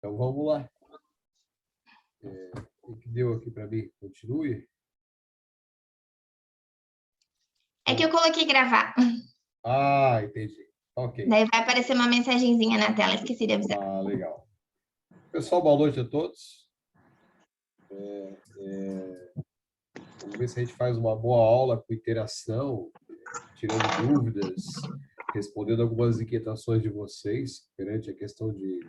Então, vamos lá. O que deu aqui para mim? Continue. É que eu coloquei gravar. Ah, entendi. Ok. Daí vai aparecer uma mensagenzinha na tela, esqueci de avisar. Ah, legal. Pessoal, boa noite a todos. Vamos ver se a gente faz uma boa aula com interação, tirando dúvidas, respondendo algumas inquietações de vocês perante a questão de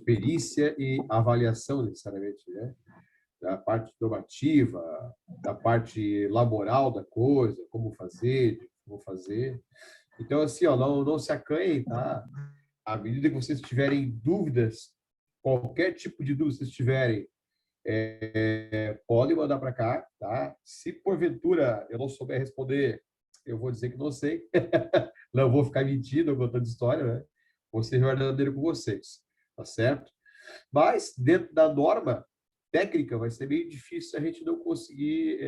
perícia e avaliação, necessariamente, né? Da parte normativa, da parte laboral da coisa, como fazer, como fazer. Então, assim, ó, não se acanhem, tá? À medida que vocês tiverem dúvidas, qualquer tipo de dúvida que vocês tiverem, podem mandar para cá, tá? Se porventura eu não souber responder, eu vou dizer que não sei. Não vou ficar mentindo ou contando história, né? Vou ser verdadeiro com vocês, tá certo? Mas, dentro da norma técnica, vai ser meio difícil a gente não conseguir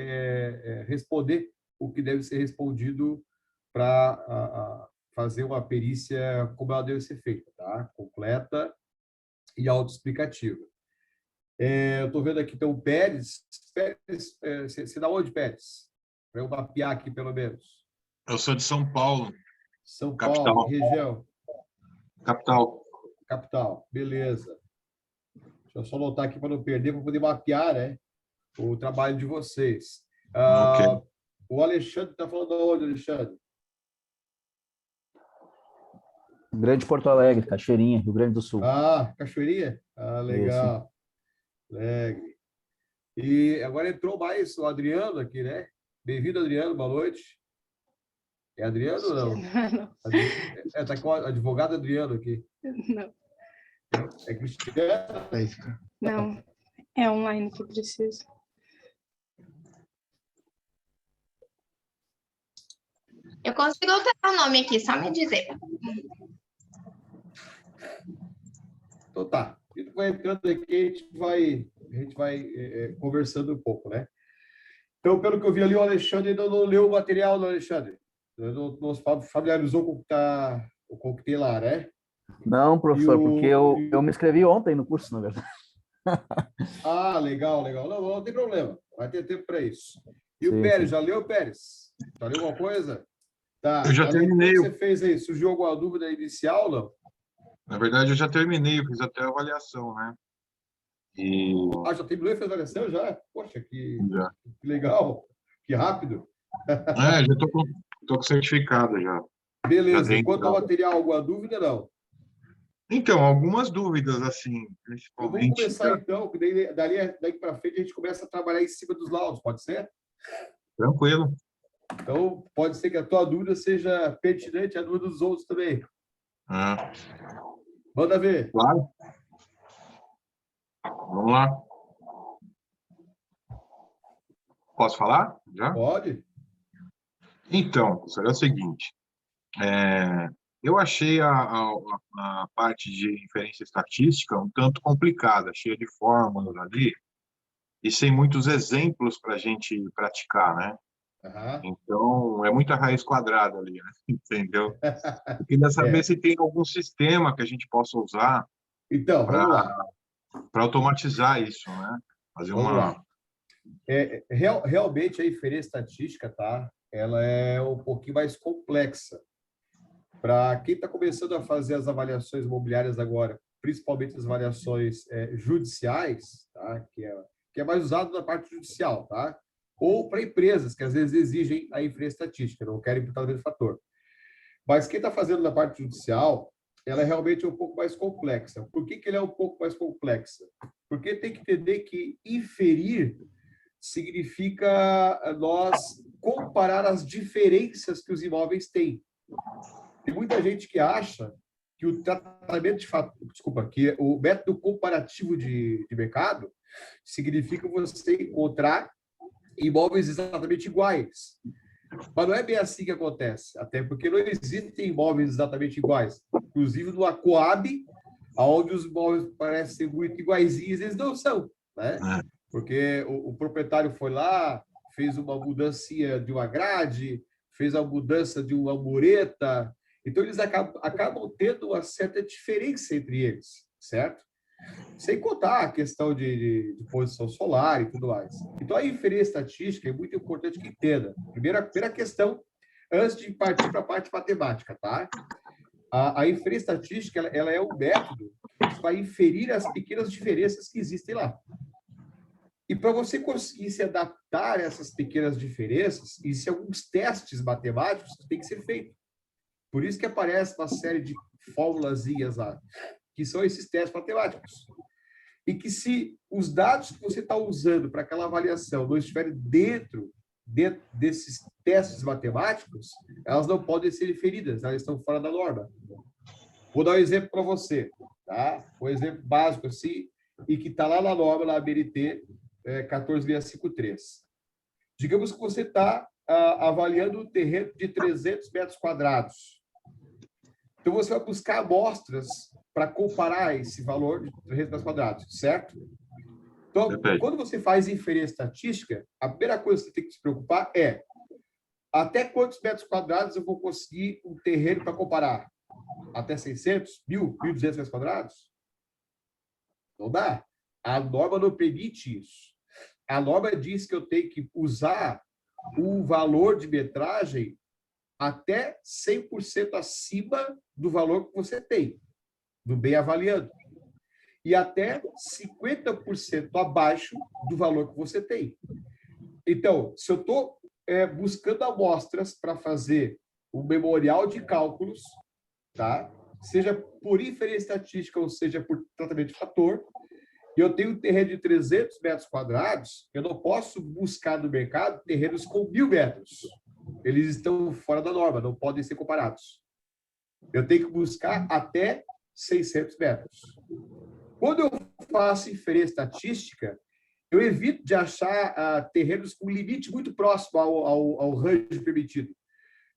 responder o que deve ser respondido para fazer uma perícia como ela deve ser feita, tá? Completa e autoexplicativa. Eu estou vendo aqui, então, o Pérez. Pérez, você dá onde, Pérez? Para eu mapear aqui, pelo menos. Eu sou de São Paulo. São Capital. Paulo, região. Capital. Capital, beleza. Deixa eu só anotar aqui para não perder, para poder mapear, né, o trabalho de vocês. Ok. O Alexandre está falando de onde, Alexandre? Grande Porto Alegre, Cachoeirinha, Rio Grande do Sul. Ah, Cachoeirinha? Ah, legal. Alegre. E agora entrou mais o Adriano aqui, né? Bem-vindo, Adriano, boa noite. É Adriano ou não? Não. Tá com o advogado Adriano aqui. Não. É Cristiano? Não. É online que precisa. Eu consigo alterar o nome aqui, só me dizer. Então tá. Ele vai entrando aqui, a gente vai conversando um pouco, né? Então, pelo que eu vi ali, o Alexandre ainda não leu o material do Alexandre. Não se familiarizou com o que tem lá, né? Não, professor, porque eu me inscrevi ontem no curso, na verdade. Ah, legal, legal. Não tem problema. Vai ter tempo para isso. E Sim, o Pérez, sim. já leu, Pérez? Já leu alguma coisa? Tá. Eu já terminei. O que você fez aí? Surgiu alguma dúvida inicial ou não? Na verdade, eu já terminei, eu fiz até a avaliação, né? E Ah, já terminou e fez avaliação já? Poxa, que já. legal. Que rápido. Já tô com certificado já. Beleza. Já Enquanto ao tenho. material, alguma dúvida, não? Então, algumas dúvidas, assim, Eu vou principalmente. começar, então, que daí para frente a gente começa a trabalhar em cima dos laudos, pode ser? Tranquilo. Então, pode ser que a tua dúvida seja pertinente à dúvida dos outros também. Ah, Manda ver. claro. Vamos lá. Posso falar? Já? Pode? Então, professor, é o seguinte. Eu achei a parte de inferência estatística um tanto complicada, cheia de fórmulas ali, e sem muitos exemplos para a gente praticar, né? Aham. Então, é muita raiz quadrada ali, né? Entendeu? Eu queria saber se tem algum sistema que a gente possa usar Então, vamos lá. para automatizar isso, né? Fazer Vamos uma... lá. Realmente, a inferência estatística, tá? Ela é um pouquinho mais complexa. Para quem está começando a fazer as avaliações imobiliárias agora, principalmente as avaliações judiciais, tá? Que é mais usado na parte judicial, tá? Ou para empresas que às vezes exigem a inferência estatística, não querem imputar o mesmo fator. Mas quem está fazendo na parte judicial, ela é realmente um pouco mais complexa. Por que ela é um pouco mais complexa? Porque tem que entender que inferir significa nós comparar as diferenças que os imóveis têm. Tem muita gente que acha que o tratamento de fato, desculpa, que o método comparativo de mercado significa você encontrar imóveis exatamente iguais. Mas não é bem assim que acontece, até porque não existem imóveis exatamente iguais. Inclusive, no Coab, onde os imóveis parecem muito iguaizinhos, eles não são, né? Porque o proprietário foi lá, fez uma mudancinha de uma grade, fez a mudança de uma mureta, então eles acabam tendo uma certa diferença entre eles, certo? Sem contar a questão de posição solar e tudo mais. Então, a inferência estatística é muito importante que entenda. Primeira questão, antes de partir para a parte matemática, tá? A inferência estatística, ela é um método que vai inferir as pequenas diferenças que existem lá. E para você conseguir se adaptar a essas pequenas diferenças, existem alguns testes matemáticos que têm que ser feitos. Por isso que aparece uma série de fórmulazinhas lá, que são esses testes matemáticos. E que se os dados que você está usando para aquela avaliação não estiverem dentro desses testes matemáticos, elas não podem ser inferidas, elas estão fora da norma. Vou dar um exemplo para você, tá? Um exemplo básico assim, e que está lá na norma, na ABNT 14653. Digamos que você está avaliando um terreno de 300 metros quadrados. Então, você vai buscar amostras para comparar esse valor de 300 metros quadrados, certo? Então, quando você faz inferência estatística, a primeira coisa que você tem que se preocupar é até quantos metros quadrados eu vou conseguir um terreno para comparar? Até 600, 1.000, 1.200 metros quadrados? Não dá. A norma não permite isso. A norma diz que eu tenho que usar o valor de metragem até 100% acima do valor que você tem, do bem avaliando. E até 50% abaixo do valor que você tem. Então, se eu estou buscando amostras para fazer um memorial de cálculos, tá? Seja por inferência estatística ou seja por tratamento de fator, e eu tenho um terreno de 300 metros quadrados, eu não posso buscar no mercado terrenos com 1.000 metros. Eles estão fora da norma, não podem ser comparados. Eu tenho que buscar até 600 metros. Quando eu faço inferência estatística, eu evito de achar terrenos com limite muito próximo ao range permitido.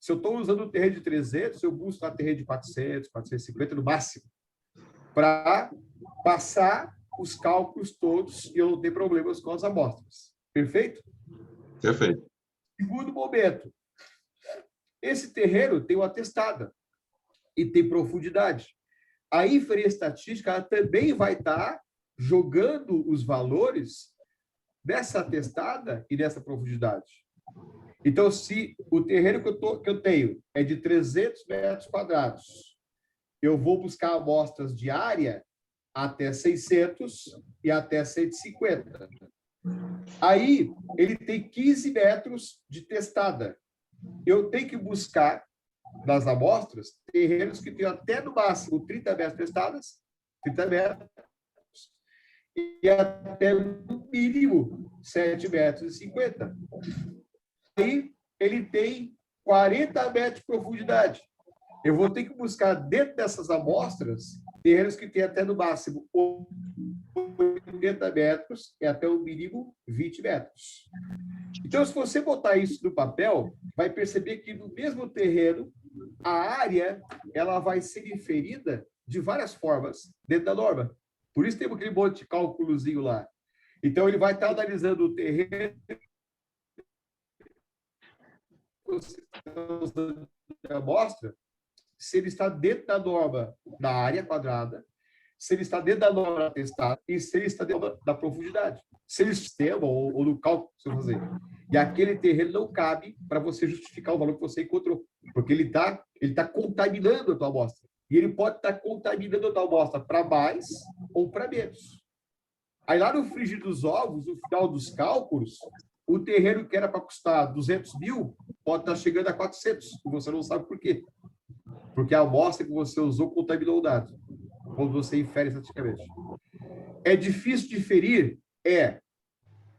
Se eu estou usando um terreno de 300, eu busco um terreno de 400, 450 no máximo, para passar os cálculos todos e eu não ter problemas com as amostras. Perfeito? Perfeito. Segundo momento, esse terreno tem uma testada e tem profundidade. A inferência estatística ela também vai estar jogando os valores dessa testada e dessa profundidade. Então, se o terreno que eu tenho é de 300 metros quadrados, eu vou buscar amostras de área até 600 e até 150. Aí, ele tem 15 metros de testada. Eu tenho que buscar, nas amostras, terrenos que tenham até no máximo 30 metros testadas, 30 metros, e até no mínimo 7,50 metros. Aí, ele tem 40 metros de profundidade. Eu vou ter que buscar dentro dessas amostras terrenos que têm até no máximo 80 metros e até o mínimo 20 metros. Então, se você botar isso no papel, vai perceber que no mesmo terreno, a área ela vai ser inferida de várias formas dentro da norma. Por isso tem aquele monte de cálculozinho lá. Então, ele vai estar analisando o terreno da amostra, se ele está dentro da norma da área quadrada, se ele está dentro da norma testada e se ele está dentro da profundidade. Se ele sistema ou no cálculo que você fazer. E aquele terreno não cabe para você justificar o valor que você encontrou, porque ele tá contaminando a tua amostra. E ele pode estar contaminando a tua amostra para mais ou para menos. Aí lá no frigir dos ovos, no final dos cálculos, o terreno que era para custar 200 mil pode estar chegando a 400, e você não sabe por quê. Porque a amostra que você usou contaminou o dado, quando você infere estatisticamente. É difícil de inferir?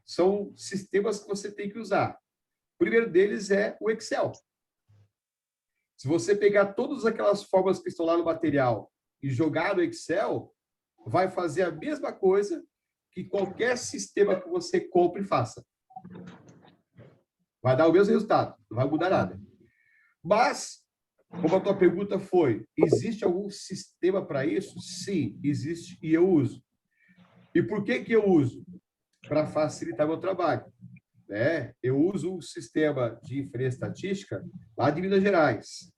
São sistemas que você tem que usar. O primeiro deles é o Excel. Se você pegar todas aquelas formas que estão lá no material e jogar no Excel, vai fazer a mesma coisa que qualquer sistema que você compre e faça. Vai dar o mesmo resultado, não vai mudar nada. Mas, como a tua pergunta foi, existe algum sistema para isso? Sim, existe e eu uso. E por que eu uso? Para facilitar meu trabalho. Eu uso um sistema de inferência estatística lá de Minas Gerais,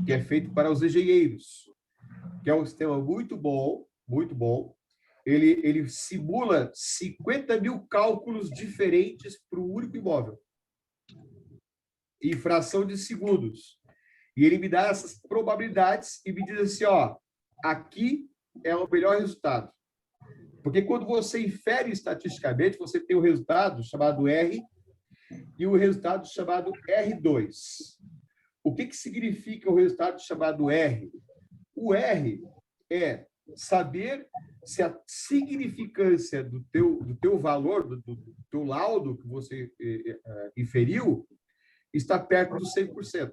que é feito para os engenheiros, que é um sistema muito bom, muito bom. ele simula 50 mil cálculos diferentes para o único imóvel, em fração de segundos. E ele me dá essas probabilidades e me diz assim, ó, aqui é o melhor resultado. Porque quando você infere estatisticamente, você tem o resultado chamado R e o resultado chamado R2. O que significa o resultado chamado R? O R é saber se a significância do teu valor, do teu laudo que você inferiu, está perto dos 100%.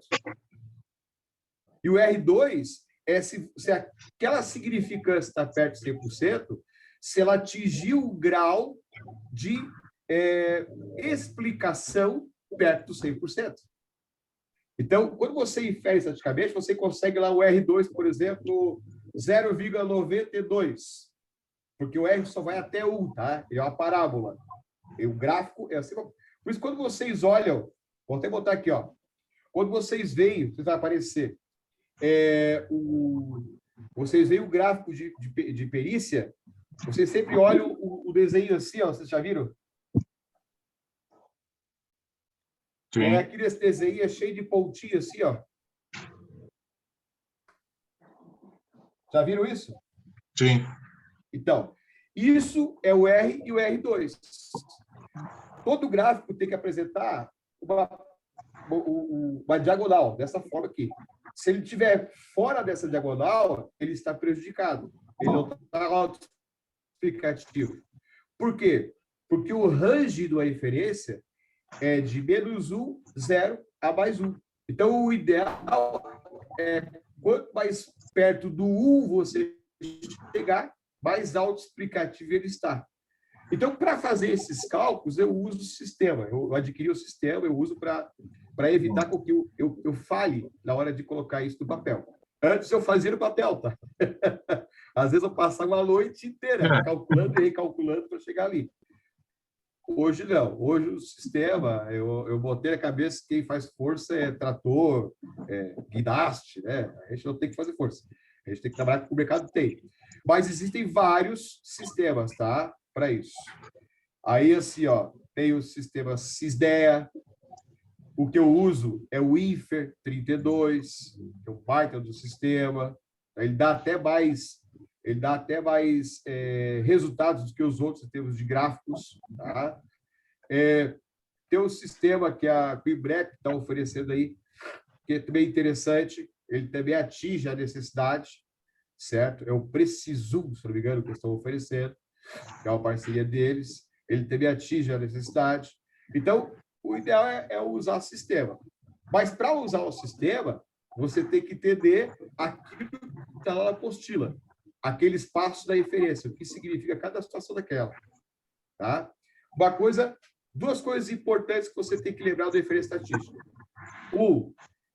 E o R2 é se aquela significância está perto de 100%, se ela atingiu o grau de explicação perto dos 100%. Então, quando você infere estatisticamente, você consegue lá o R2, por exemplo, 0,92, porque o R só vai até 1, tá? Ele é uma parábola. E o gráfico é assim. Por isso, quando vocês olham, vou até botar aqui, ó. Quando vocês veem, vai aparecer, vocês veem o gráfico de perícia, vocês sempre olham o desenho assim, ó, vocês já viram? Sim. É aquele desenho cheio de pontinhas assim, ó. Já viram isso? Sim. Então, isso é o R e o R2. Todo gráfico tem que apresentar uma diagonal, dessa forma aqui. Se ele estiver fora dessa diagonal, ele está prejudicado. Ele não está autoexplicativo. Por quê? Porque o range da inferência é de -1, 0 a +1. Então, o ideal é, quanto mais perto do 1 você chegar, mais autoexplicativo ele está. Então, para fazer esses cálculos, eu uso o sistema. Eu adquiri o sistema, eu uso para evitar que eu fale na hora de colocar isso no papel. Antes eu fazia no papel, tá? Às vezes eu passava uma noite inteira calculando e recalculando para chegar ali. Hoje não. Hoje o sistema, eu botei na cabeça que quem faz força é trator, guindaste, né? A gente não tem que fazer força. A gente tem que trabalhar com o mercado tem. Mas existem vários sistemas, tá? Para isso. Aí, assim, ó, tem o sistema Sysdea. O que eu uso é o INFER 32, que é o baita do sistema. Ele dá até mais resultados do que os outros em termos de gráficos. Tá? Tem um sistema que a Quibrep está oferecendo aí, que é também interessante. Ele também atinge a necessidade, certo? É o Precisum, se não me engano, que eles estão oferecendo, que é uma parceria deles. Ele também atinge a necessidade. Então, o ideal é usar o sistema. Mas, para usar o sistema, você tem que entender aquilo que está lá na apostila, aqueles passos da inferência, o que significa cada situação daquela. Tá? Duas coisas importantes que você tem que lembrar da inferência estatística.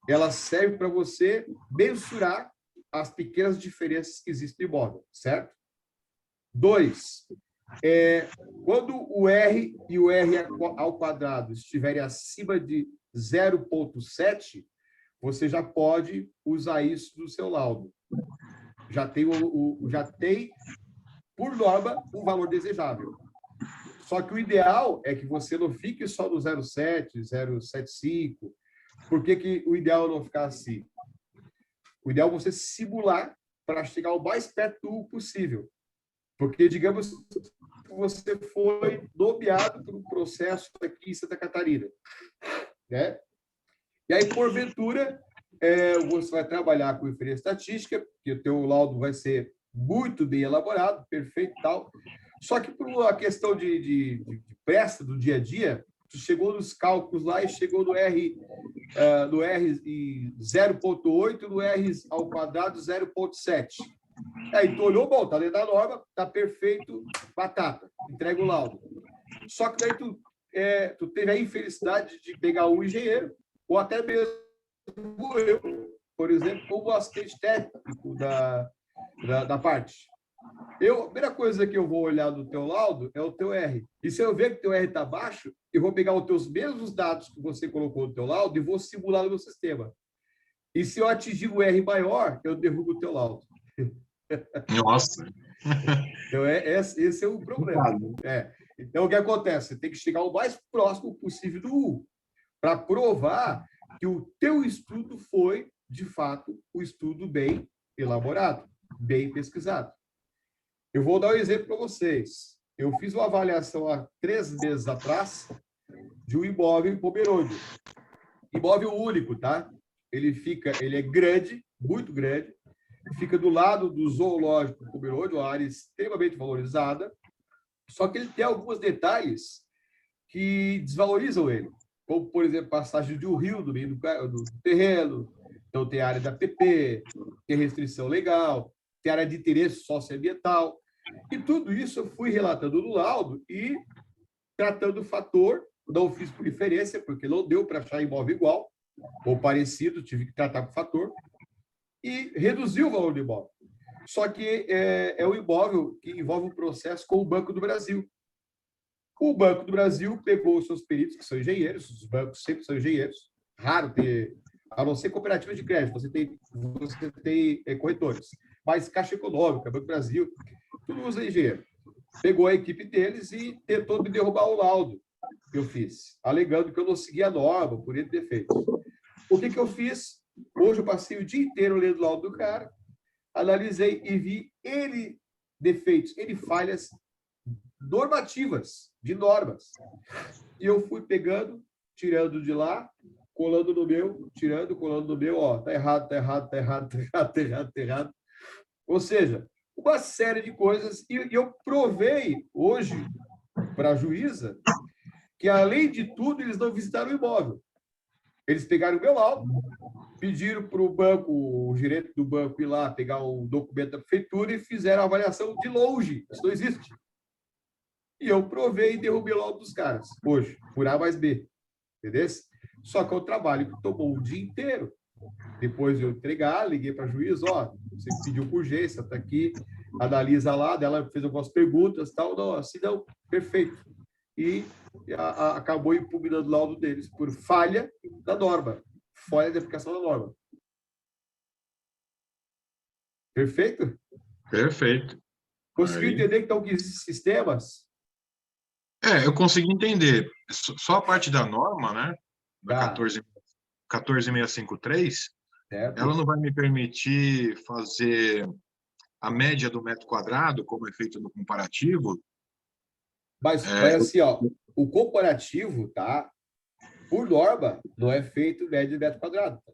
Ela serve para você mensurar as pequenas diferenças que existem no imóvel, certo? 2, quando o R e o R ao quadrado estiverem acima de 0,7, você já pode usar isso no seu laudo. Já tem, por norma, um valor desejável. Só que o ideal é que você não fique só no 0,7, 0,75. Por que o ideal é não ficar assim? O ideal é você simular para chegar o mais perto do possível. Porque, digamos, você foi nomeado por um processo aqui em Santa Catarina, né? E aí, porventura, você vai trabalhar com inferência estatística, que o teu laudo vai ser muito bem elaborado, perfeito e tal. Só que por uma questão de pressa do dia a dia, tu chegou nos cálculos lá e chegou no R 0,8, no R ao quadrado 0,7. Aí tu olhou, bom, tá dentro da norma, tá perfeito, batata, entrega o laudo. Só que daí tu teve a infelicidade de pegar um engenheiro, ou até mesmo eu, por exemplo, como assistente técnico da parte. A primeira coisa que eu vou olhar no teu laudo é o teu R. E se eu ver que o teu R está baixo, eu vou pegar os teus mesmos dados que você colocou no teu laudo e vou simular no meu sistema. E se eu atingir o R maior, eu derrubo o teu laudo. Nossa. Então, esse é o problema. Então, o que acontece? Você tem que chegar o mais próximo possível do U, para provar que o teu estudo foi, de fato, um estudo bem elaborado, bem pesquisado. Eu vou dar um exemplo para vocês. Eu fiz uma avaliação há 3 meses atrás de um imóvel em Pomerode. Imóvel único, tá? Ele é grande, muito grande, fica do lado do zoológico de Pomerode, uma área extremamente valorizada, só que ele tem alguns detalhes que desvalorizam ele, como, por exemplo, passagem de um rio no meio do terreno, então tem área da PP, tem restrição legal, tem área de interesse socioambiental, e tudo isso eu fui relatando no laudo e tratando o fator, não fiz por inferência, porque não deu para achar imóvel igual ou parecido, tive que tratar por fator, e reduziu o valor do imóvel. Só que é um imóvel que envolve um processo com o Banco do Brasil. O Banco do Brasil pegou os seus peritos, que são engenheiros, os bancos sempre são engenheiros, raro ter, a não ser cooperativas de crédito, você tem corretores, mas Caixa Econômica, Banco do Brasil, tudo usa engenheiro. Pegou a equipe deles e tentou me derrubar o laudo que eu fiz, alegando que eu não seguia a norma, por ele defeitos. O que eu fiz? Hoje eu passei o dia inteiro lendo o laudo do cara, analisei e vi N defeitos, N falhas normativas, de normas. E eu fui pegando, tirando de lá, colando no meu, tirando, colando no meu, ó, tá errado, tá errado, tá errado, tá errado, tá errado, tá errado. Ou seja, uma série de coisas, e eu provei hoje para a juíza que, além de tudo, eles não visitaram o imóvel. Eles pegaram o meu laudo, pediram para o banco, o gerente do banco ir lá pegar o documento da prefeitura e fizeram a avaliação de longe. Isso não existe. E eu provei e derrubei o laudo dos caras, hoje, por A mais B. Entendeu? Só que é um trabalho que tomou o dia inteiro. Depois de eu entregar, liguei para a juiz, ó, você pediu por urgência, está aqui, analisa lá, ela fez algumas perguntas, tal, não, assim não, perfeito. E acabou impugnando o laudo deles por falha da norma, falha de aplicação da norma. Perfeito? Perfeito. Conseguiu entender então que existem sistemas? Eu consegui entender. Só a parte da norma, né? Da 14653, Certo. ela não vai me permitir fazer a média do metro quadrado, como é feito no comparativo. Mas assim, ó, o comparativo, tá? Por norma, não é feito média de metro quadrado. Tá?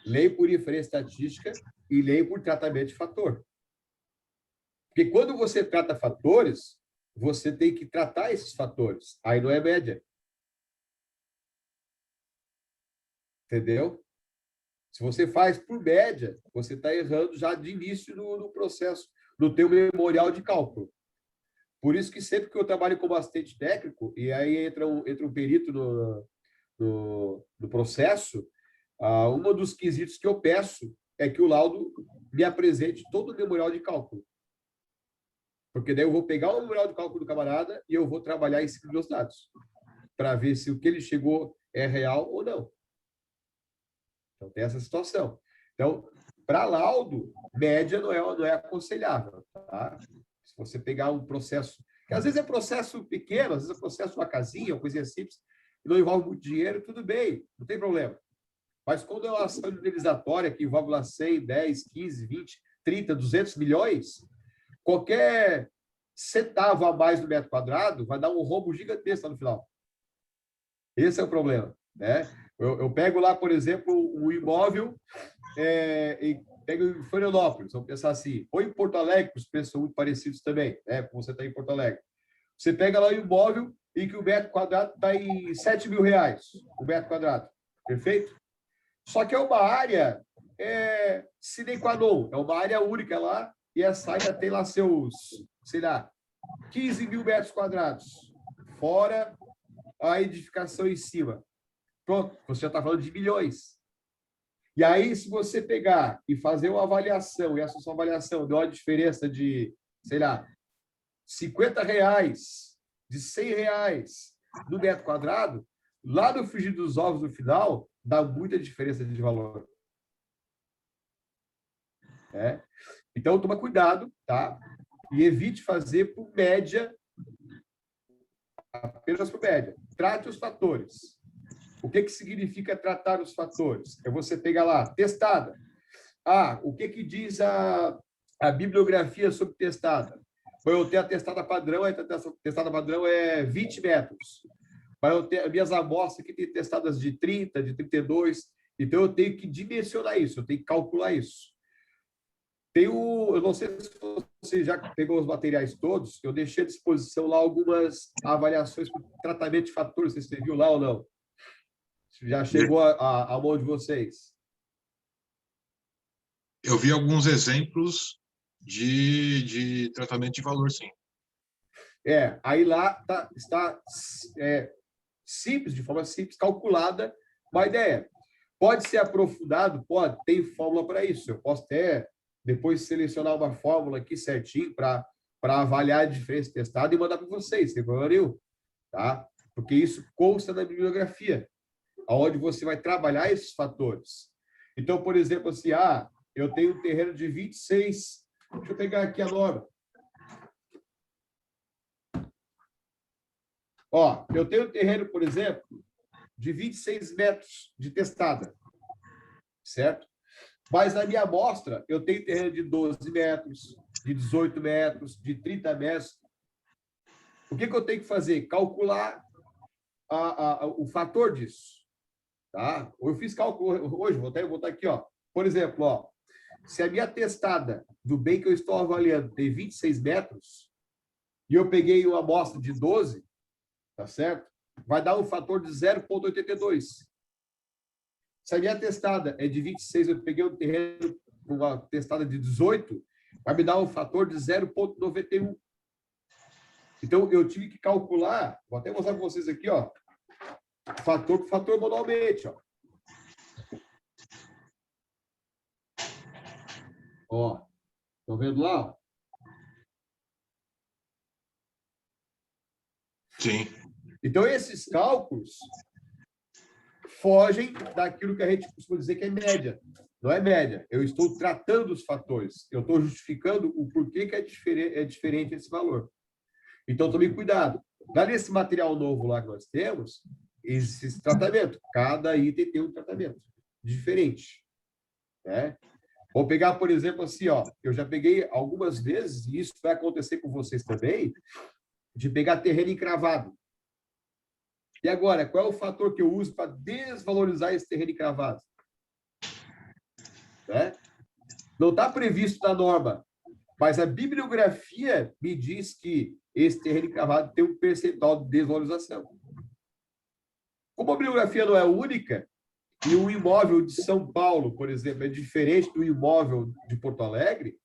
Lei por inferência estatística e lei por tratamento de fator. Porque quando você trata fatores, você tem que tratar esses fatores. Aí não é média. Entendeu? Se você faz por média, você está errando já de início no processo, no teu memorial de cálculo. Por isso que sempre que eu trabalho como assistente técnico, e aí entra um perito no processo, um dos quesitos que eu peço é que o laudo me apresente todo o memorial de cálculo. Porque daí eu vou pegar o memorial de cálculo do camarada e eu vou trabalhar em cima dos meus dados, para ver se o que ele chegou é real ou não. Então, tem essa situação. Então, para laudo, média não é aconselhável. Tá? Se você pegar um processo, que às vezes é processo pequeno, às vezes é processo de uma casinha, uma coisinha simples, que não envolve muito dinheiro, tudo bem, não tem problema. Mas quando é uma ação indenizatória que envolve lá 100, 10, 15, 20, 30, 200 milhões, qualquer centavo a mais no metro quadrado vai dar um rombo gigantesco lá no final. Esse é o problema. Né? Eu pego lá, por exemplo, o imóvel pego em Florianópolis, vamos pensar assim, ou em Porto Alegre, que os preços são muito parecidos também, né? Como você está em Porto Alegre. Você pega lá o imóvel e que o metro quadrado está em R$7 mil, o metro quadrado. Perfeito? Só que é uma área sine qua non, é uma área única lá, e essa área tem lá seus, sei lá, 15 mil metros quadrados, fora a edificação em cima. Pronto, você já está falando de milhões. E aí, se você pegar e fazer uma avaliação, e essa sua avaliação deu uma diferença de, sei lá, R$50, de R$100 no metro quadrado, lá no frigir dos ovos, no final, dá muita diferença de valor. Então, toma cuidado, tá? E evite fazer por média, apenas por média. Trate os fatores. O que significa tratar os fatores? É você pegar lá, testada. O que diz a bibliografia sobre testada? Para eu ter a testada padrão, a testada padrão é 20 metros. Para eu ter as minhas amostras que tem testadas de 30, de 32, então eu tenho que dimensionar isso, eu tenho que calcular isso. Eu não sei se você já pegou os materiais todos, eu deixei à disposição lá algumas avaliações para tratamento de fatores, você viu lá ou não? Já chegou à mão de vocês? Eu vi alguns exemplos de tratamento de valor, sim. Aí lá está simples, de forma simples, calculada uma ideia. Pode ser aprofundado? Pode, tem fórmula para isso. Eu posso até depois selecionar uma fórmula aqui certinho para avaliar a diferença testada e mandar para vocês, sem problema nenhum, tá? Porque isso consta na bibliografia, onde você vai trabalhar esses fatores. Então, por exemplo, assim, eu tenho um terreno de 26, deixa eu pegar aqui a norma. Eu tenho um terreno, por exemplo, de 26 metros de testada, certo? Mas na minha amostra, eu tenho terreno de 12 metros, de 18 metros, de 30 metros. O que eu tenho que fazer? Calcular o fator disso. Tá? Eu fiz cálculo hoje, vou botar aqui, por exemplo, se a minha testada do bem que eu estou avaliando tem 26 metros, e eu peguei uma amostra de 12, tá certo? Vai dar um fator de 0,82. Se a minha testada é de 26, eu peguei um terreno com uma testada de 18, vai me dar um fator de 0,91. Então, eu tive que calcular, vou até mostrar para vocês aqui, fator por fator manualmente, Estão vendo lá? Sim. Então, esses cálculos fogem daquilo que a gente costuma dizer que é média. Não é média. Eu estou tratando os fatores. Eu estou justificando o porquê que é diferente esse valor. Então, tome cuidado. Lá nesse material novo lá que nós temos, existe esse tratamento. Cada item tem um tratamento diferente. Né? Vou pegar, por exemplo, assim, eu já peguei algumas vezes, e isso vai acontecer com vocês também, de pegar terreno encravado. E agora, qual é o fator que eu uso para desvalorizar esse terreno encravado? Né? Não está previsto na norma, mas a bibliografia me diz que esse terreno encravado tem um percentual de desvalorização. Como a bibliografia não é única, e o imóvel de São Paulo, por exemplo, é diferente do imóvel de Porto Alegre,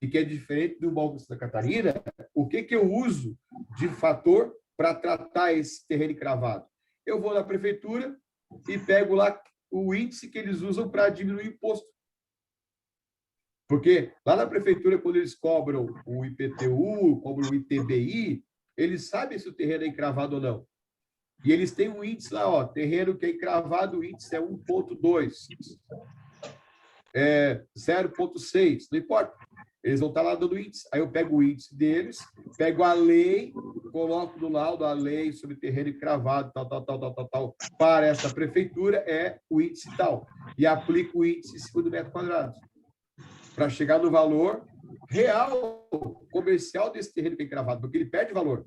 e que é diferente do imóvel de Santa Catarina, o que eu uso de fator para tratar esse terreno encravado? Eu vou na prefeitura e pego lá o índice que eles usam para diminuir o imposto. Porque lá na prefeitura, quando eles cobram o IPTU, cobram o ITBI, eles sabem se o terreno é encravado ou não. E eles têm um índice lá, terreno que é encravado, o índice é 1,2, 0,6, não importa. Eles vão estar lá dando índice. Aí eu pego o índice deles, pego a lei, coloco no laudo a lei sobre terreno encravado, tal, para essa prefeitura é o índice tal. E aplico o índice em cima do metro quadrado. Para chegar no valor real, comercial desse terreno que é encravado, porque ele perde valor.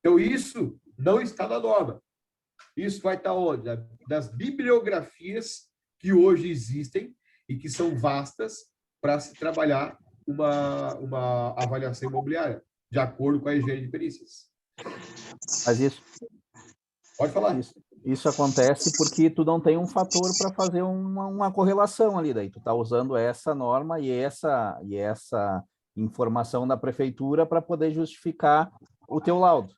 Então, isso não está na norma. Isso vai estar onde? Das bibliografias que hoje existem e que são vastas para se trabalhar uma avaliação imobiliária, de acordo com a higiene de perícias. Mas isso... Pode falar. Isso acontece porque tu não tem um fator para fazer uma correlação ali, daí tu está usando essa norma e essa informação da prefeitura para poder justificar o teu laudo.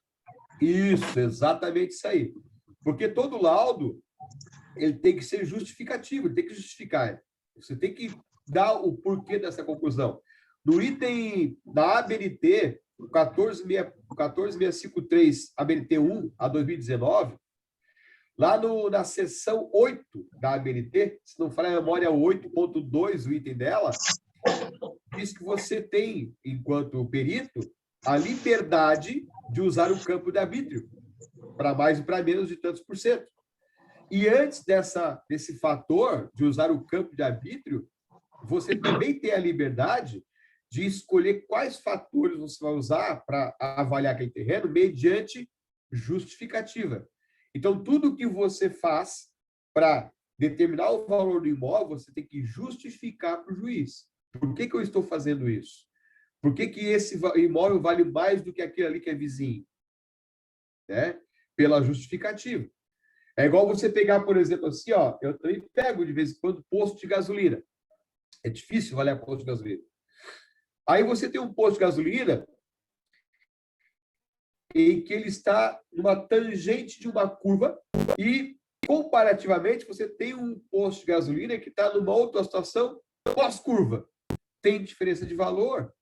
Isso, exatamente isso aí. Porque todo laudo, ele tem que ser justificativo, ele tem que justificar. Você tem que dar o porquê dessa conclusão. No item da ABNT, 14653, ABNT 1 a 2019, lá na seção 8 da ABNT, se não falar a memória, 8.2, o item dela, diz que você tem, enquanto perito, a liberdade de usar o campo de arbítrio para mais e para menos de tantos por cento. E antes desse fator de usar o campo de arbítrio, você também tem a liberdade de escolher quais fatores você vai usar para avaliar aquele terreno mediante justificativa. Então, tudo que você faz para determinar o valor do imóvel, você tem que justificar para o juiz. Por que eu estou fazendo isso? Por que esse imóvel vale mais do que aquele ali que é vizinho? Né? Pela justificativa. É igual você pegar, por exemplo, assim, ó, eu também pego de vez em quando posto de gasolina. É difícil avaliar posto de gasolina. Aí você tem um posto de gasolina em que ele está numa tangente de uma curva e, comparativamente, você tem um posto de gasolina que está numa outra situação pós-curva. Tem diferença de valor.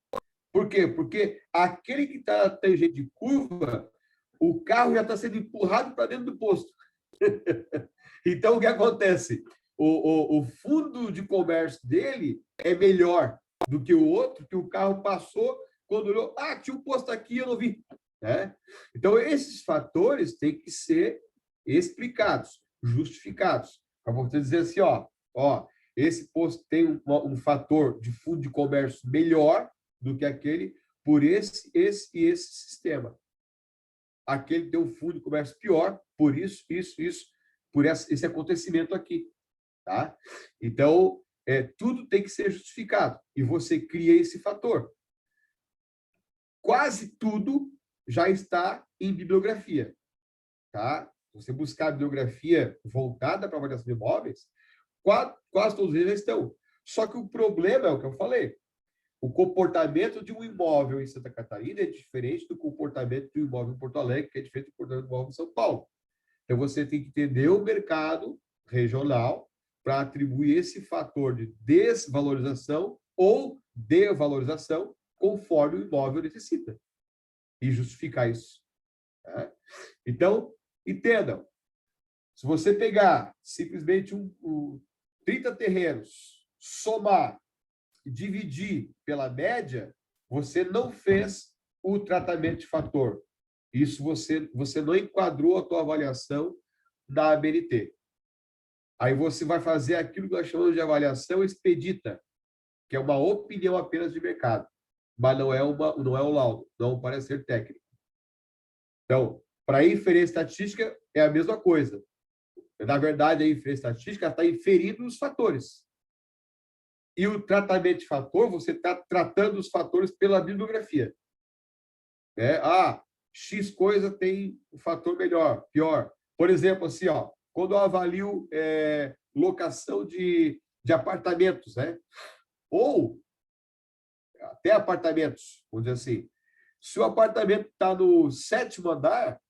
Por quê? Porque aquele que está na tangente de curva, o carro já está sendo empurrado para dentro do posto. Então, o que acontece? O fundo de comércio dele é melhor do que o outro, que o carro passou, quando olhou, tinha um posto aqui, eu não vi. Né? Então, esses fatores têm que ser explicados, justificados. Para você dizer assim, esse posto tem um fator de fundo de comércio melhor do que aquele por esse e esse sistema. Aquele tem um fundo de comércio pior por isso, por esse acontecimento aqui. Tá? Então, tudo tem que ser justificado. E você cria esse fator. Quase tudo já está em bibliografia. Tá? Se você buscar a bibliografia voltada para a avaliação de imóveis, quase todos eles já estão. Só que o problema é o que eu falei. O comportamento de um imóvel em Santa Catarina é diferente do comportamento de um imóvel em Porto Alegre, que é diferente do comportamento do imóvel em São Paulo. Então, você tem que entender o mercado regional para atribuir esse fator de desvalorização ou devalorização conforme o imóvel necessita e justificar isso. Né? Então, entendam, se você pegar simplesmente 30 terrenos, somar e dividir pela média, você não fez o tratamento de fator. Isso você não enquadrou a tua avaliação da ABNT. Aí você vai fazer aquilo que nós chamamos de avaliação expedita, que é uma opinião apenas de mercado, mas não é um laudo, não é um parecer técnico. Então, para a inferência estatística, é a mesma coisa. Na verdade, a inferência estatística está inferindo os fatores. E o tratamento de fator, você está tratando os fatores pela bibliografia. X coisa tem um fator melhor, pior. Por exemplo, assim, quando eu avalio locação de apartamentos, né? Ou até apartamentos, vamos dizer assim. Se o apartamento está no 7º andar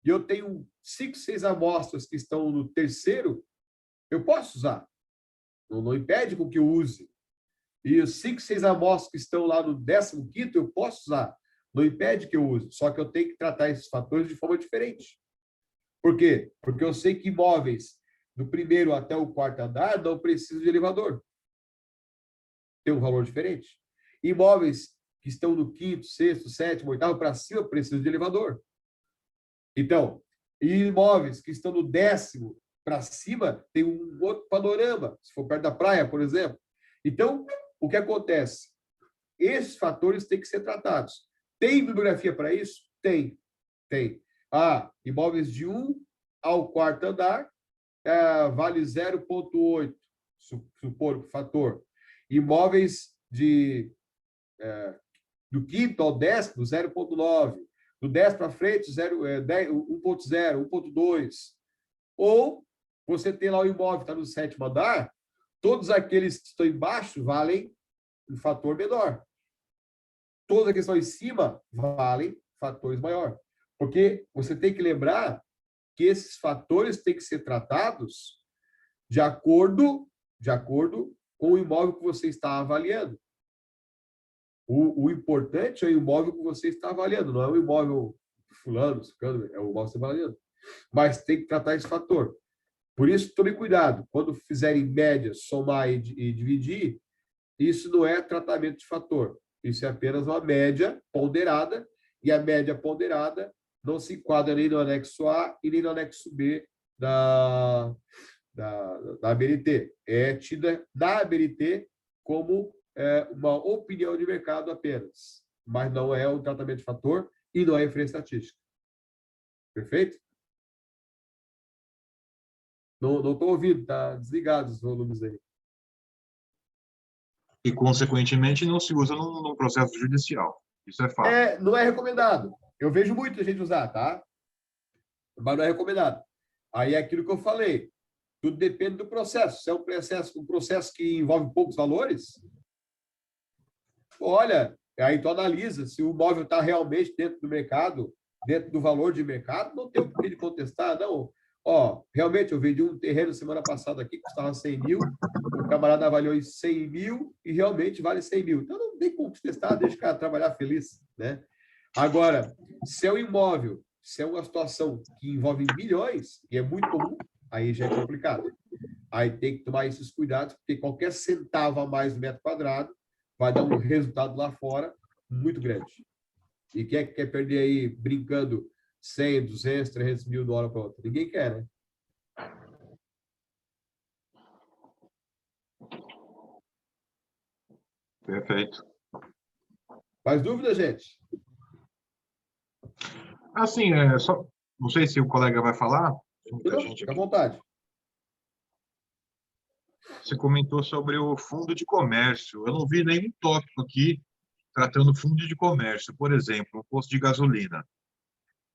e eu tenho 5, 6 amostras que estão no 3º, eu posso usar. Não impede com que eu use. E os 5, 6 amostras que estão lá no 15º, eu posso usar. Não impede que eu use. Só que eu tenho que tratar esses fatores de forma diferente. Por quê? Porque eu sei que imóveis do 1º até o 4º andar não precisam de elevador. Tem um valor diferente. Imóveis que estão no 5º, 6º, 7º, 8º para cima precisam de elevador. Então, imóveis que estão no 10º para cima tem um outro panorama, se for perto da praia, por exemplo. Então, o que acontece? Esses fatores têm que ser tratados. Tem bibliografia para isso? Tem. Imóveis de 1 ao 4º andar vale 0,8, supor o fator. Imóveis do 5º ao 10º, 0,9. Do 10 para frente, 1,0, 1,2. Ou você tem lá o imóvel que está no 7º andar, todos aqueles que estão embaixo valem um fator menor. Todos aqueles que estão em cima valem fatores maiores. Porque você tem que lembrar que esses fatores têm que ser tratados de acordo com o imóvel que você está avaliando. O importante é o imóvel que você está avaliando, não é o imóvel fulano, é o imóvel que você está avaliando. Mas tem que tratar esse fator. Por isso, tome cuidado. Quando fizerem médias, somar e dividir, isso não é tratamento de fator. Isso é apenas uma média ponderada, e a média ponderada não se enquadra nem no anexo A e nem no anexo B da ABNT. É tida na ABNT como uma opinião de mercado apenas, mas não é um tratamento de fator e não é referência estatística. Perfeito? Não estou ouvindo, está desligado os volumes aí. E, consequentemente, não se usa num processo judicial. Isso é fato. Não é recomendado. Eu vejo muita gente usar, tá? Mas não é recomendado. Aí é aquilo que eu falei. Tudo depende do processo. Se é um processo que envolve poucos valores, olha, aí tu analisa se o imóvel está realmente dentro do mercado, dentro do valor de mercado, não tem o que de contestar, não. Ó, realmente, eu vendi um terreno semana passada aqui, que custava 100 mil, o camarada avaliou em 100 mil e realmente vale 100 mil. Então, não tem como contestar, deixa o cara trabalhar feliz, né? Agora, se é um imóvel, se é uma situação que envolve milhões, e é muito comum, aí já é complicado. Aí tem que tomar esses cuidados, porque qualquer centavo a mais no metro quadrado vai dar um resultado lá fora muito grande. E quem é que quer perder aí brincando 100, 200, 300 mil de uma hora para outra? Ninguém quer, né? Perfeito. Mais dúvida, gente? Assim, só, não sei se o colega vai falar. Tem muita gente Fica à aqui. vontade. Você comentou sobre o fundo de comércio. Eu não vi nenhum tópico aqui tratando fundo de comércio. Por exemplo, um posto de gasolina.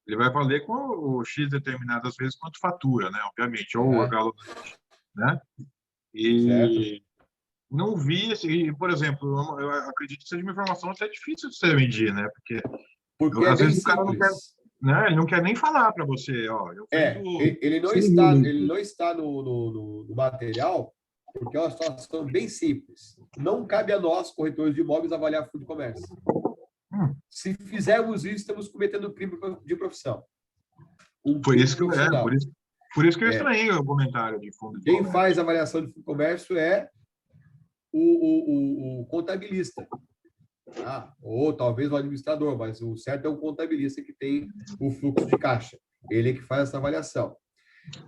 Ele vai valer com o X determinadas vezes quanto fatura, né? Obviamente, ou a galonete, né? E não vi, por exemplo, eu acredito que seja uma informação até difícil de você medir, né? Porque é às bem vezes o cara não quer, simples. né? Ele não quer nem falar para você, ó. Eu Ele não está no material, porque é uma situação bem simples. Não cabe a nós, corretores de imóveis, avaliar fundo de comércio. Se fizermos isso, estamos cometendo crime de profissão. Por isso que eu estranhei o comentário de fundo de Quem comércio. faz a avaliação de fundo de comércio é o contabilista. Ou talvez o administrador, mas o certo é o contabilista que tem o fluxo de caixa. Ele é que faz essa avaliação.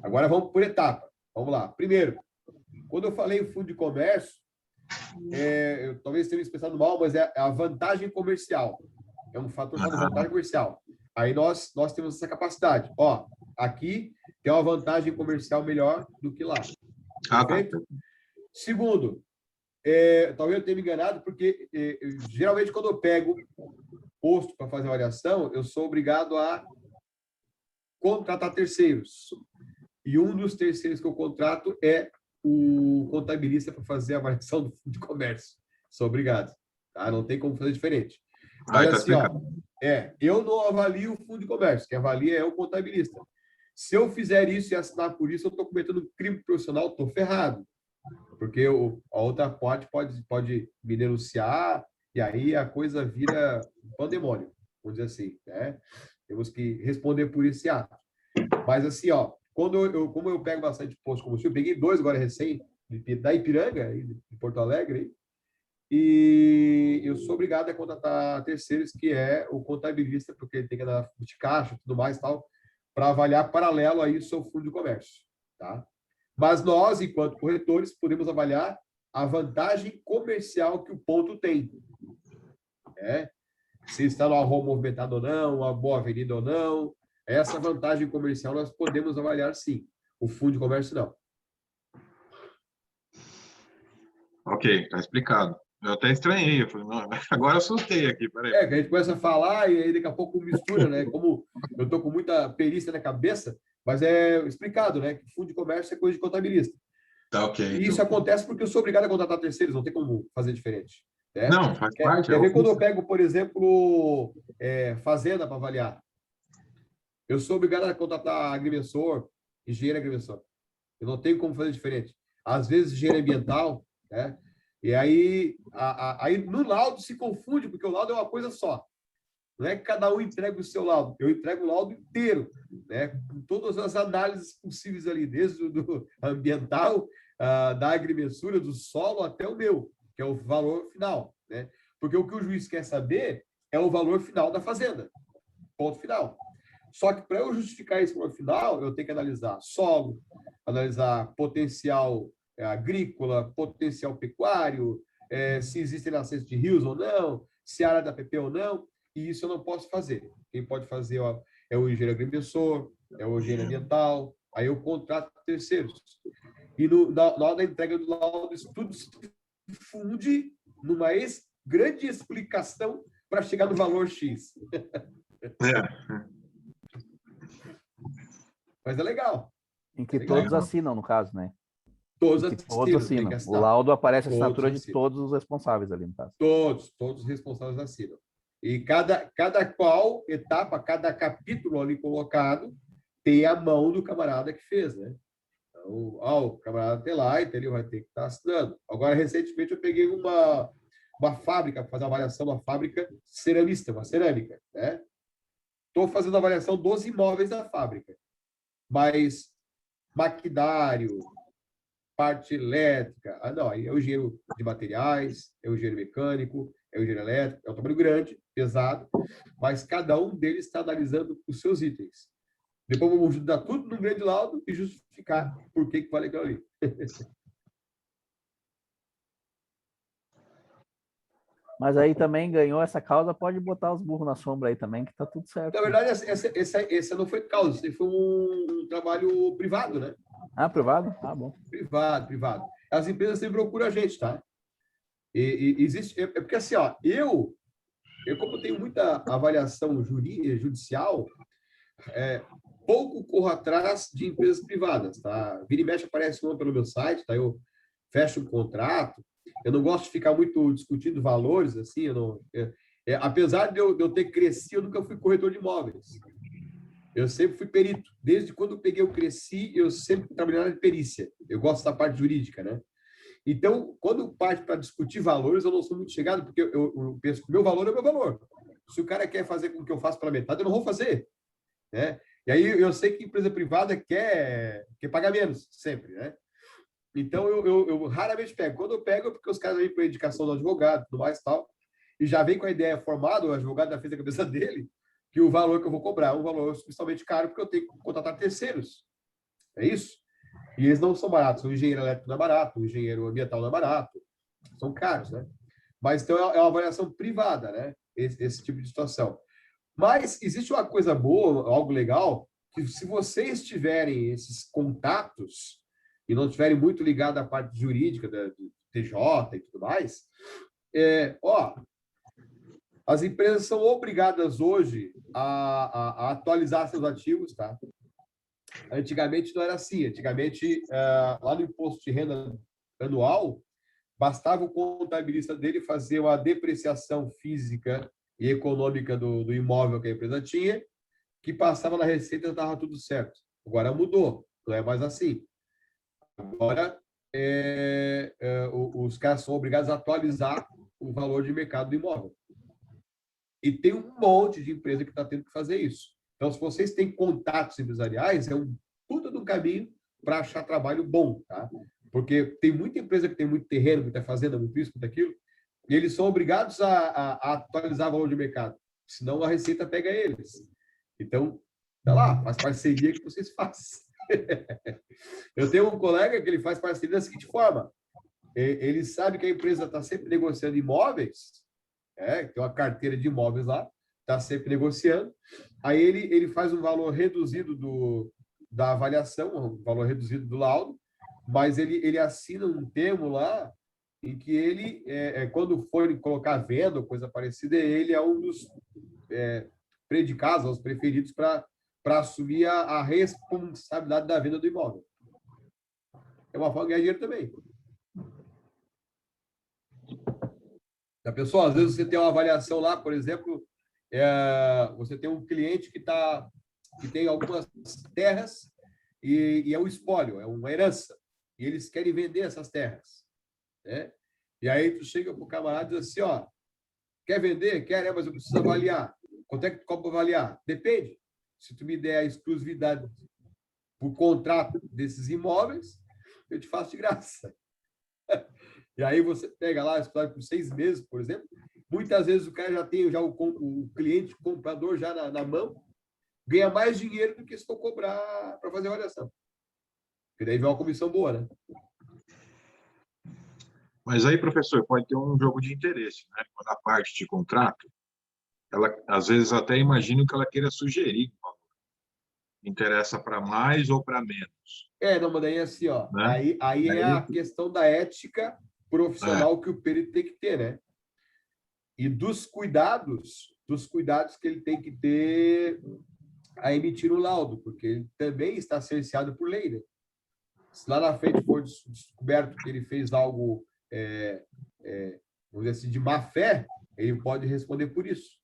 Agora vamos por etapa. Vamos lá. Primeiro, quando eu falei em fundo de comércio, eu talvez tenha me expressado mal, mas é a vantagem comercial. É um fator chamado vantagem comercial. Aí nós temos essa capacidade. Ó, aqui tem uma vantagem comercial melhor do que lá. Perfeito? Segundo, talvez eu tenha me enganado, porque geralmente quando eu pego posto para fazer avaliação, eu sou obrigado a contratar terceiros. E um dos terceiros que eu contrato é o contabilista para fazer a avaliação do fundo de comércio. Sou obrigado. Tá? Não tem como fazer diferente. Mas assim, ó, eu não avalio o fundo de comércio. Quem avalia é o contabilista. Se eu fizer isso e assinar por isso, eu estou cometendo um crime profissional, estou ferrado. Porque a outra parte pode me denunciar e aí a coisa vira um pandemônio, vamos dizer assim, né? Temos que responder por esse ato. Mas assim, ó, como eu pego bastante posto de combustível, peguei 2 agora recém, da Ipiranga, de Porto Alegre, e eu sou obrigado a contratar terceiros, que é o contabilista, porque ele tem que dar de caixa e tudo mais, tal, para avaliar paralelo a isso o fundo de comércio, tá? Mas nós, enquanto corretores, podemos avaliar a vantagem comercial que o ponto tem. Se está numa rua movimentada ou não, uma boa avenida ou não. Essa vantagem comercial nós podemos avaliar, sim. O fundo de comércio, não. Ok, está explicado. Eu até estranhei. Eu falei, não, agora assustei aqui. Peraí. Que a gente começa a falar e aí daqui a pouco mistura, né? Como eu estou com muita perícia na cabeça, mas é explicado, né? Que fundo de comércio é coisa de contabilista. Tá, ok. E isso acontece porque eu sou obrigado a contratar terceiros, não tem como fazer diferente. Né? Não, faz parte. Quer ver quando eu pego, por exemplo, fazenda para avaliar? Eu sou obrigado a contratar agrimensor, engenheiro agrimensor. Eu não tenho como fazer diferente. Às vezes, engenheiro ambiental, né? E aí no laudo se confunde, porque o laudo é uma coisa só. Não é que cada um entrega o seu laudo. Eu entrego o laudo inteiro, né? Com todas as análises possíveis ali, desde o do ambiental, da agrimensura, do solo, até o meu. que é o valor final, né? Porque o que o juiz quer saber é o valor final da fazenda. Ponto final. Só que para eu justificar esse valor final, eu tenho que analisar solo, analisar potencial agrícola, potencial pecuário, se existem nascentes de rios ou não, se a área da PP ou não, e isso eu não posso fazer. Quem pode fazer é o engenheiro agrimensor, é o engenheiro ambiental, aí eu contrato terceiros. E na hora da entrega do laudo, isso tudo se funde numa grande explicação para chegar no valor X. Mas é legal. Em que todos assinam, no caso, né? Todos assinam. O laudo aparece a assinatura de todos os responsáveis ali, no caso. Todos os responsáveis assinam. E cada qual etapa, cada capítulo ali colocado, tem a mão do camarada que fez, né? Então, o camarada tem lá, então ele vai ter que estar assinando. Agora, recentemente, eu peguei uma fábrica, para fazer a avaliação de uma fábrica ceramista, uma cerâmica, né? Estou fazendo a avaliação dos imóveis da fábrica. Mas maquinário, parte elétrica, não, aí é o engenheiro de materiais, é o engenheiro mecânico, é o engenheiro elétrico, é um trabalho grande, pesado, mas cada um deles está analisando os seus itens. Depois vamos juntar tudo num grande laudo e justificar por que vale aquilo ali. Mas aí também ganhou essa causa, pode botar os burros na sombra aí também, que tá tudo certo. Na verdade, essa não foi causa, esse foi um trabalho privado, né? Ah, privado? Ah, bom. Privado. As empresas sempre procuram a gente, tá? E existe... porque assim, ó, eu como tenho muita avaliação judicial, pouco corro atrás de empresas privadas, tá? Vira e mexe aparece uma pelo meu site, tá? Eu fecho um contrato. Eu não gosto de ficar muito discutindo valores, assim, apesar de eu ter crescido, eu nunca fui corretor de imóveis. Eu sempre fui perito. Desde quando eu cresci, eu sempre trabalhei na área de perícia. Eu gosto da parte jurídica, né? Então, quando parte para discutir valores, eu não sou muito chegado, porque eu penso que o meu valor é o meu valor. Se o cara quer fazer com que eu faça pela metade, eu não vou fazer, né? E aí eu sei que empresa privada quer pagar menos, sempre, né? Então, eu raramente pego. Quando eu pego, é porque os caras vêm com a indicação do advogado, tudo mais e tal, e já vem com a ideia formada, o advogado já fez a cabeça dele, que o valor que eu vou cobrar é um valor suficientemente caro, porque eu tenho que contratar terceiros. É isso? E eles não são baratos. O engenheiro elétrico não é barato, o engenheiro ambiental não é barato. São caros, né? Mas, então, é uma avaliação privada, né? Esse tipo de situação. Mas existe uma coisa boa, algo legal, que se vocês tiverem esses contatos e não estiverem muito ligados à parte jurídica do TJ e tudo mais, as empresas são obrigadas hoje a atualizar seus ativos, tá? Antigamente não era assim. Antigamente, lá no imposto de renda anual, bastava o contabilista dele fazer uma depreciação física e econômica do imóvel que a empresa tinha, que passava na receita e estava tudo certo. Agora mudou, não é mais assim. Agora, os caras são obrigados a atualizar o valor de mercado do imóvel. E tem um monte de empresa que está tendo que fazer isso. Então, se vocês têm contatos empresariais, é um puta do caminho para achar trabalho bom, tá? Porque tem muita empresa que tem muito terreno, muita fazenda, muito isso, muito aquilo, e eles são obrigados a atualizar o valor de mercado, senão a receita pega eles. Então, tá lá, faz parceria que vocês fazem. Eu tenho um colega que ele faz parceria da seguinte forma: ele sabe que a empresa está sempre negociando imóveis, tem uma carteira de imóveis lá, está sempre negociando, aí ele faz um valor reduzido da avaliação, um valor reduzido do laudo, mas ele assina um termo lá em que ele, quando for colocar venda ou coisa parecida, ele é um dos predicados, os preferidos para assumir a responsabilidade da venda do imóvel. É uma forma de ganhar dinheiro também. A pessoa, às vezes, você tem uma avaliação lá, por exemplo, você tem um cliente que tem algumas terras e é um espólio, é uma herança, e eles querem vender essas terras, né? E aí tu chega para o camarada e diz assim, ó, quer vender? Quer, mas eu preciso avaliar. Quanto é que tu cobra para avaliar? Depende. Se tu me der a exclusividade por contrato desses imóveis, eu te faço de graça. E aí você pega lá, explorar por 6 meses, por exemplo, muitas vezes o cara já tem o cliente, o comprador já na mão, ganha mais dinheiro do que se for cobrar para fazer a avaliação. Porque daí vem uma comissão boa, né? Mas aí, professor, pode ter um jogo de interesse, né? Quando a parte de contrato, ela, às vezes, até imagino que ela queira sugerir, interessa para mais ou para menos, Não, mas daí assim, ó, né? aí é a questão da ética profissional que o perito tem que ter, né? E dos cuidados que ele tem que ter a emitir o laudo, porque ele também está cerceado por lei, né? Se lá na frente for descoberto que ele fez algo, vamos dizer assim, de má fé, ele pode responder por isso.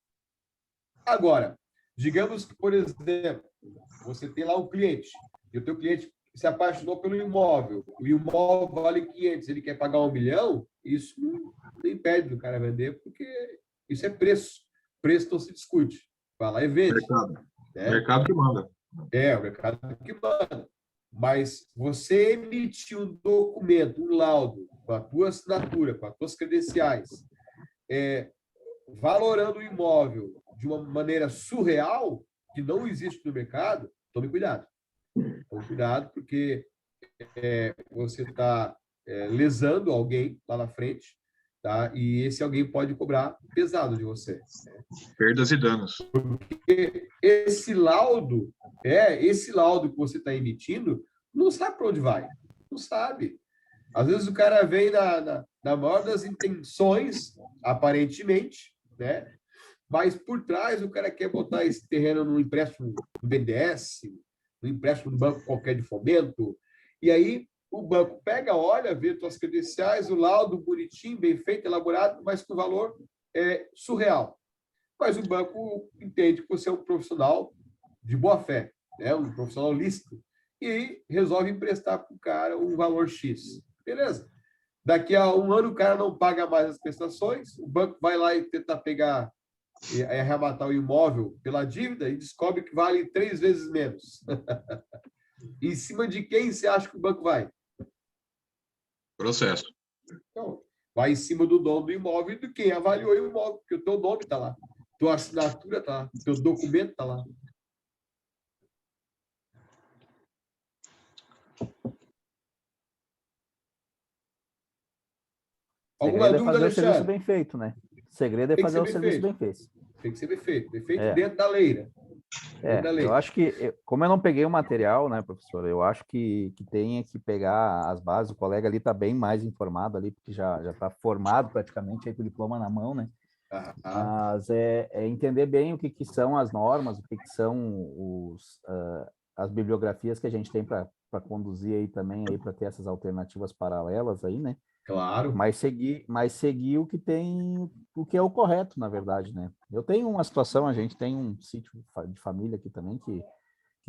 Agora, digamos que, por exemplo, você tem lá um cliente, e o teu cliente se apaixonou pelo imóvel, o imóvel vale 500, ele quer pagar 1 milhão, isso não impede do cara vender, porque isso é preço. Preço não se discute. Vai lá e vende. Mercado. Né? Mercado que manda. O mercado que manda. Mas você emitir um documento, um laudo, com a tua assinatura, com as tuas credenciais, valorando o imóvel de uma maneira surreal, que não existe no mercado, tome cuidado. Tome cuidado, porque você está lesando alguém lá na frente, tá? E esse alguém pode cobrar pesado de você. Perdas e danos. Porque esse laudo que você está emitindo, não sabe para onde vai. Não sabe. Às vezes o cara vem na maior das intenções, aparentemente, né? Mas por trás o cara quer botar esse terreno num empréstimo do BNDES, num empréstimo do banco qualquer de fomento, e aí o banco pega, olha, vê tuas credenciais, o laudo bonitinho, bem feito, elaborado, mas com valor surreal. Mas o banco entende que você é um profissional de boa fé, né? Um profissional lícito, e resolve emprestar para o cara um valor X. Beleza. Daqui a 1 ano o cara não paga mais as prestações, o banco vai lá e tentar pegar e arrematar o imóvel pela dívida e descobre que vale 3 vezes menos. Em cima de quem você acha que o banco vai? Processo. Então, vai em cima do dono do imóvel e do quem avaliou o imóvel, porque o teu nome está lá, tua assinatura está lá, teu documento está lá. Alguma dúvida, fazer Alexandre? o serviço bem feito, né? O segredo é fazer o serviço bem feito. Tem que ser bem feito. Bem feito dentro da lei, né? Eu acho que, como eu não peguei o material, né, professor, eu acho que tem que pegar as bases, o colega ali está bem mais informado ali, porque já está formado praticamente aí com o diploma na mão, né? Mas entender bem o que são as normas, o que são as bibliografias que a gente tem para conduzir aí também, aí para ter essas alternativas paralelas aí, né? Claro. Mas seguir o que tem, o que é o correto, na verdade, né? Eu tenho uma situação, a gente tem um sítio de família aqui também, que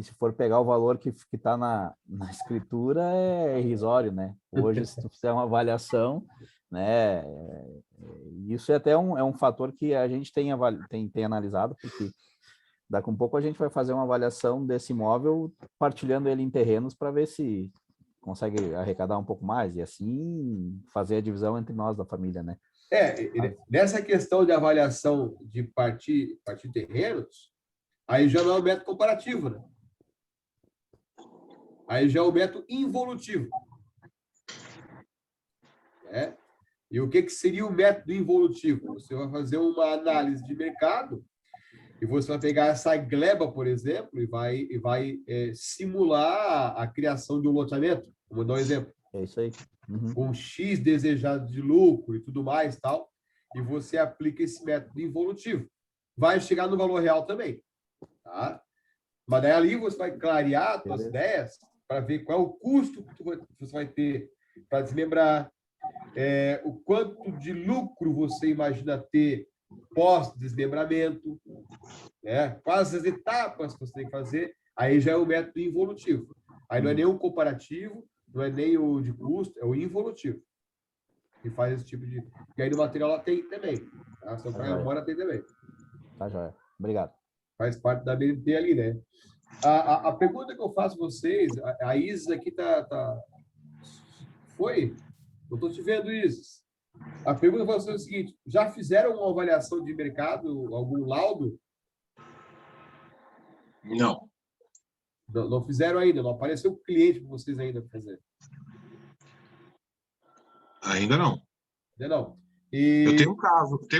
se for pegar o valor que está na escritura, é irrisório, né? Hoje, se tu fizer uma avaliação, né? Isso é até um fator que a gente tem analisado, porque daqui a um pouco a gente vai fazer uma avaliação desse imóvel, partilhando ele em terrenos para ver se consegue arrecadar um pouco mais e assim fazer a divisão entre nós da família, né? Nessa questão de avaliação de partir terrenos, aí já não é o método comparativo, né? Aí já é o método involutivo. Né? E o que seria o método involutivo? Você vai fazer uma análise de mercado e você vai pegar essa gleba, por exemplo, e vai simular a criação de um loteamento. Vamos dar um exemplo. É isso aí. Uhum. Com X desejado de lucro e tudo mais, tal, e você aplica esse método involutivo. Vai chegar no valor real também. Tá? Mas daí ali você vai clarear as suas ideias para ver qual é o custo que você vai ter para desmembrar, o quanto de lucro você imagina ter pós-desmembramento, né? Quais as etapas que você tem que fazer, aí já é o método involutivo. Aí não é nem o comparativo, não é nem o de custo, é o involutivo. Que faz esse tipo de... E aí no material ela tem também. Tá? Se eu pegar a memória, tem também. Tá, joia. Obrigado. Faz parte da BNT ali, né? A pergunta que eu faço a vocês, a Isis aqui foi? Não estou te vendo, Isis. A pergunta vai ser o seguinte: já fizeram uma avaliação de mercado, algum laudo? Não, Não fizeram ainda, não apareceu o cliente para vocês ainda fazer. ainda não. Ainda não. Eu E tenho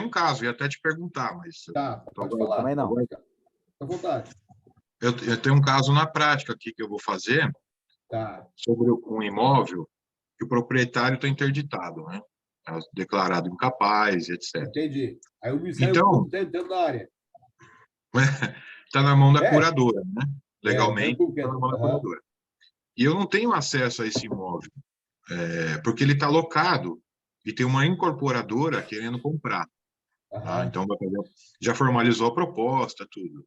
um caso, ia até te perguntar, mas tá, pode agora- falar. Também não. Fica à vontade. eu tenho um caso na prática aqui que eu vou fazer Tá, sobre um imóvel que o proprietário está interditado, né? Tá declarado incapaz, etc. entendi. Aí o Ministério Então, Público está entrando na área. está na mão da É, curadora, né? o Ministério Legalmente, Público está na entra. mão da Aham, curadora. E eu não tenho acesso a esse imóvel, porque ele está locado e tem uma incorporadora querendo comprar. Tá? aham, Então, já formalizou a proposta, tudo.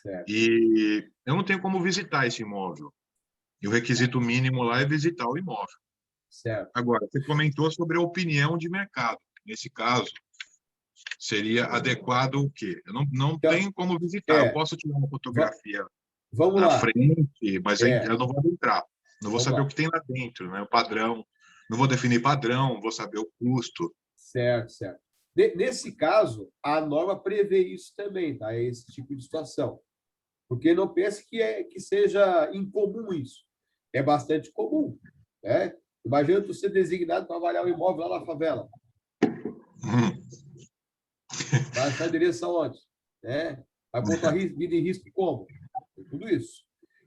certo, E eu não tenho como visitar esse imóvel. E o requisito mínimo lá é visitar o imóvel. certo. Agora, você comentou sobre a opinião de mercado. Nesse caso, seria adequado o quê? Eu não Então, tenho como visitar. Eu é, posso tirar uma va- fotografia vamos na lá. frente, mas É, eu não vou entrar. Não vou vamos saber o lá. que tem lá dentro, né? O padrão. Não vou definir padrão, vou saber o custo. Certo, certo. Nesse caso, a norma prevê isso também, tá? Esse tipo de situação. Porque não pense que seja incomum isso. É bastante comum, né? Imagina tu ser designado para avaliar um imóvel lá na favela. Vai achar endereço aonde? Né? Vai botar vida em risco como? Tudo isso.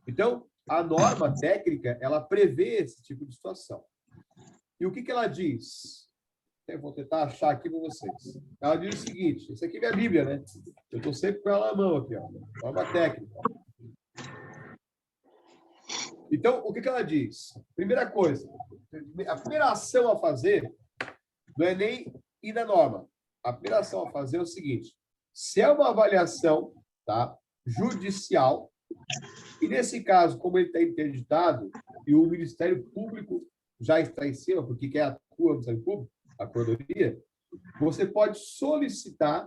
Então, a norma técnica, ela prevê esse tipo de situação. E o que ela diz? Eu vou tentar achar aqui para vocês. Ela diz o seguinte: isso aqui é minha Bíblia, né? Eu estou sempre com ela na mão aqui, ó. Norma técnica. Então, o que ela diz? Primeira coisa, a primeira ação a fazer não é nem ir na norma. A primeira ação a fazer é o seguinte: se é uma avaliação, tá, judicial, e nesse caso, como ele está interditado e o Ministério Público já está em cima, porque quem atua no Ministério Público, a Corredoria, você pode solicitar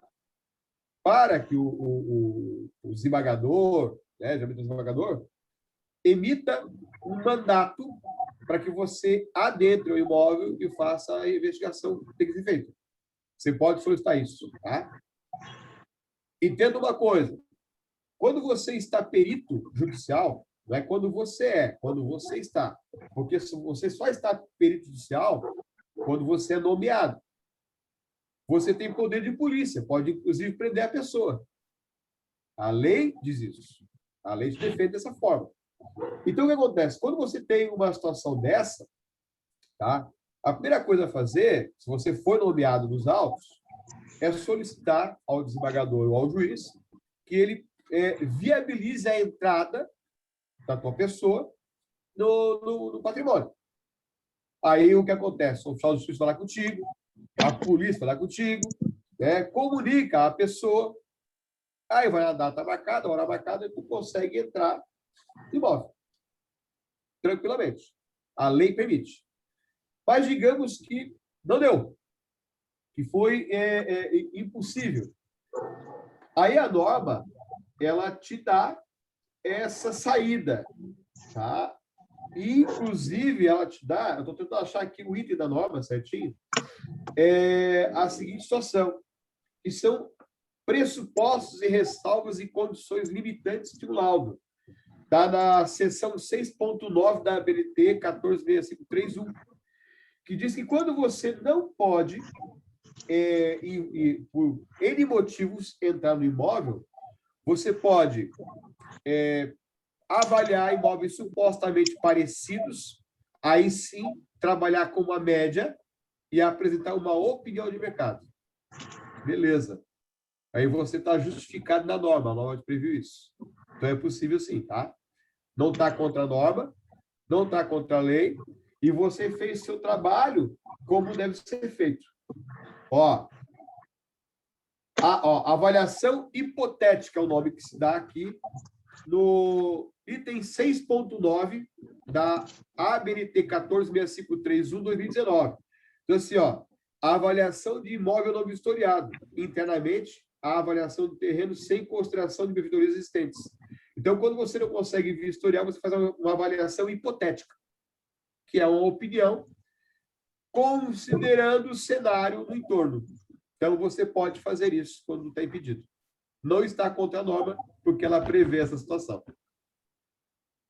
para que o desembargador, né, geralmente o desembargador, emita um mandato para que você adentre o imóvel e faça a investigação que tem que ser feita. Você pode solicitar isso, tá? Entenda uma coisa: quando você está perito judicial, não é quando você é, quando você está. Porque você só está perito judicial quando você é nomeado. Você tem poder de polícia, pode inclusive prender a pessoa. A lei diz isso. A lei te defende dessa forma. Então, o que acontece? Quando você tem uma situação dessa, tá? A primeira coisa a fazer, se você for nomeado nos autos, é solicitar ao desembargador ou ao juiz que ele viabilize a entrada da tua pessoa no patrimônio. Aí, o que acontece? O oficial de justiça vai lá contigo, a polícia vai lá contigo, né? Comunica a pessoa, aí vai na data marcada, a hora marcada, e tu consegue entrar no imóvel tranquilamente. A lei permite. Mas digamos que não deu, que foi impossível. Aí a norma, ela te dá essa saída, tá? E, inclusive, ela te dá, eu estou tentando achar aqui o item da norma certinho, a seguinte situação, que são pressupostos e ressalvas e condições limitantes de um laudo. Está na seção 6.9 da ABNT 146531, que diz que quando você não pode, por N motivos, entrar no imóvel, você pode avaliar imóveis supostamente parecidos, aí sim trabalhar com uma média e apresentar uma opinião de mercado. Beleza. Aí você está justificado na norma, a norma previu isso. Então é possível sim, tá? Não está contra a norma, não está contra a lei, e você fez seu trabalho como deve ser feito. Ó, avaliação hipotética é o nome que se dá aqui no item 6.9 da ABNT 146531/2019. Então, assim, ó, a avaliação de imóvel não vistoriado, internamente, a avaliação do terreno sem consideração de benfeitorias existentes. Então, quando você não consegue vistoriar, você faz uma avaliação hipotética, que é uma opinião considerando o cenário do entorno. Então, você pode fazer isso quando está impedido. Não está contra a norma, porque ela prevê essa situação.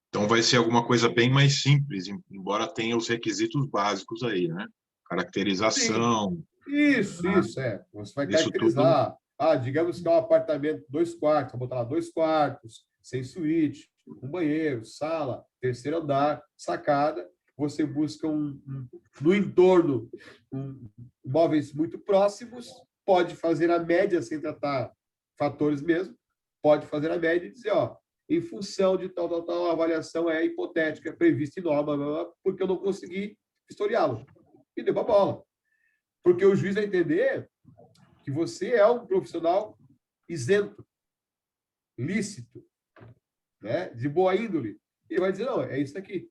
Então vai ser alguma coisa bem mais simples, embora tenha os requisitos básicos aí, né? Caracterização. Isso, é. Você vai Isso caracterizar. Digamos que é um apartamento 2 quartos, vou botar lá 2 quartos, sem suíte, um banheiro, sala, terceiro andar, sacada. Você busca no entorno imóveis muito próximos, pode fazer a média sem tratar fatores mesmo, pode fazer a média e dizer, em função de tal, a avaliação é hipotética, prevista em norma, porque eu não consegui historiá-lo. E deu para bola. Porque o juiz vai entender que você é um profissional isento, lícito, né? De boa índole. E vai dizer, não, é isso aqui.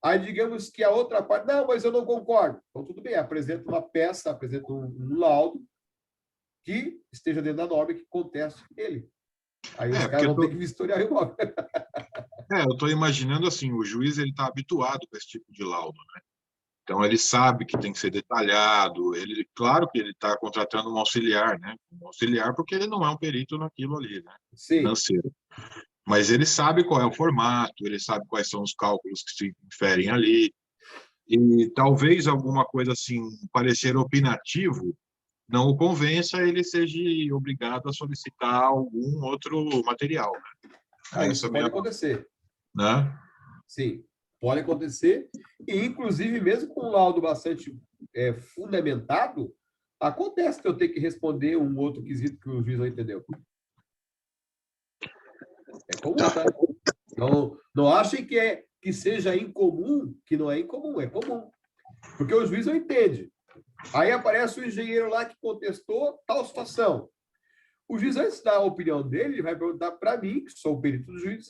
Aí, digamos que a outra parte, não, mas eu não concordo. Então, tudo bem, apresenta uma peça, apresenta um laudo que esteja dentro da norma e que conteste ele. Aí os caras vão ter que vistoriar o imóvel. Eu estou imaginando assim, o juiz ele está habituado com esse tipo de laudo, né? Então ele sabe que tem que ser detalhado. Claro que ele está contratando um auxiliar, né? Um auxiliar porque ele não é um perito naquilo ali, né? Sim. Financeiro. Mas ele sabe qual é o formato, ele sabe quais são os cálculos que se inferem ali. E talvez alguma coisa assim, um parecer opinativo, não o convença, ele seja obrigado a solicitar algum outro material, né? Isso pode acontecer. Né? Sim, pode acontecer. E, inclusive, mesmo com um laudo bastante fundamentado, acontece que eu tenho que responder um outro quesito que o juiz não entendeu. É comum, tá? Não achem que seja incomum, que não é incomum, é comum. Porque o juiz não entende. Aí aparece o engenheiro lá que contestou tal situação. O juiz, antes de dar a opinião dele, ele vai perguntar para mim, que sou o perito do juiz,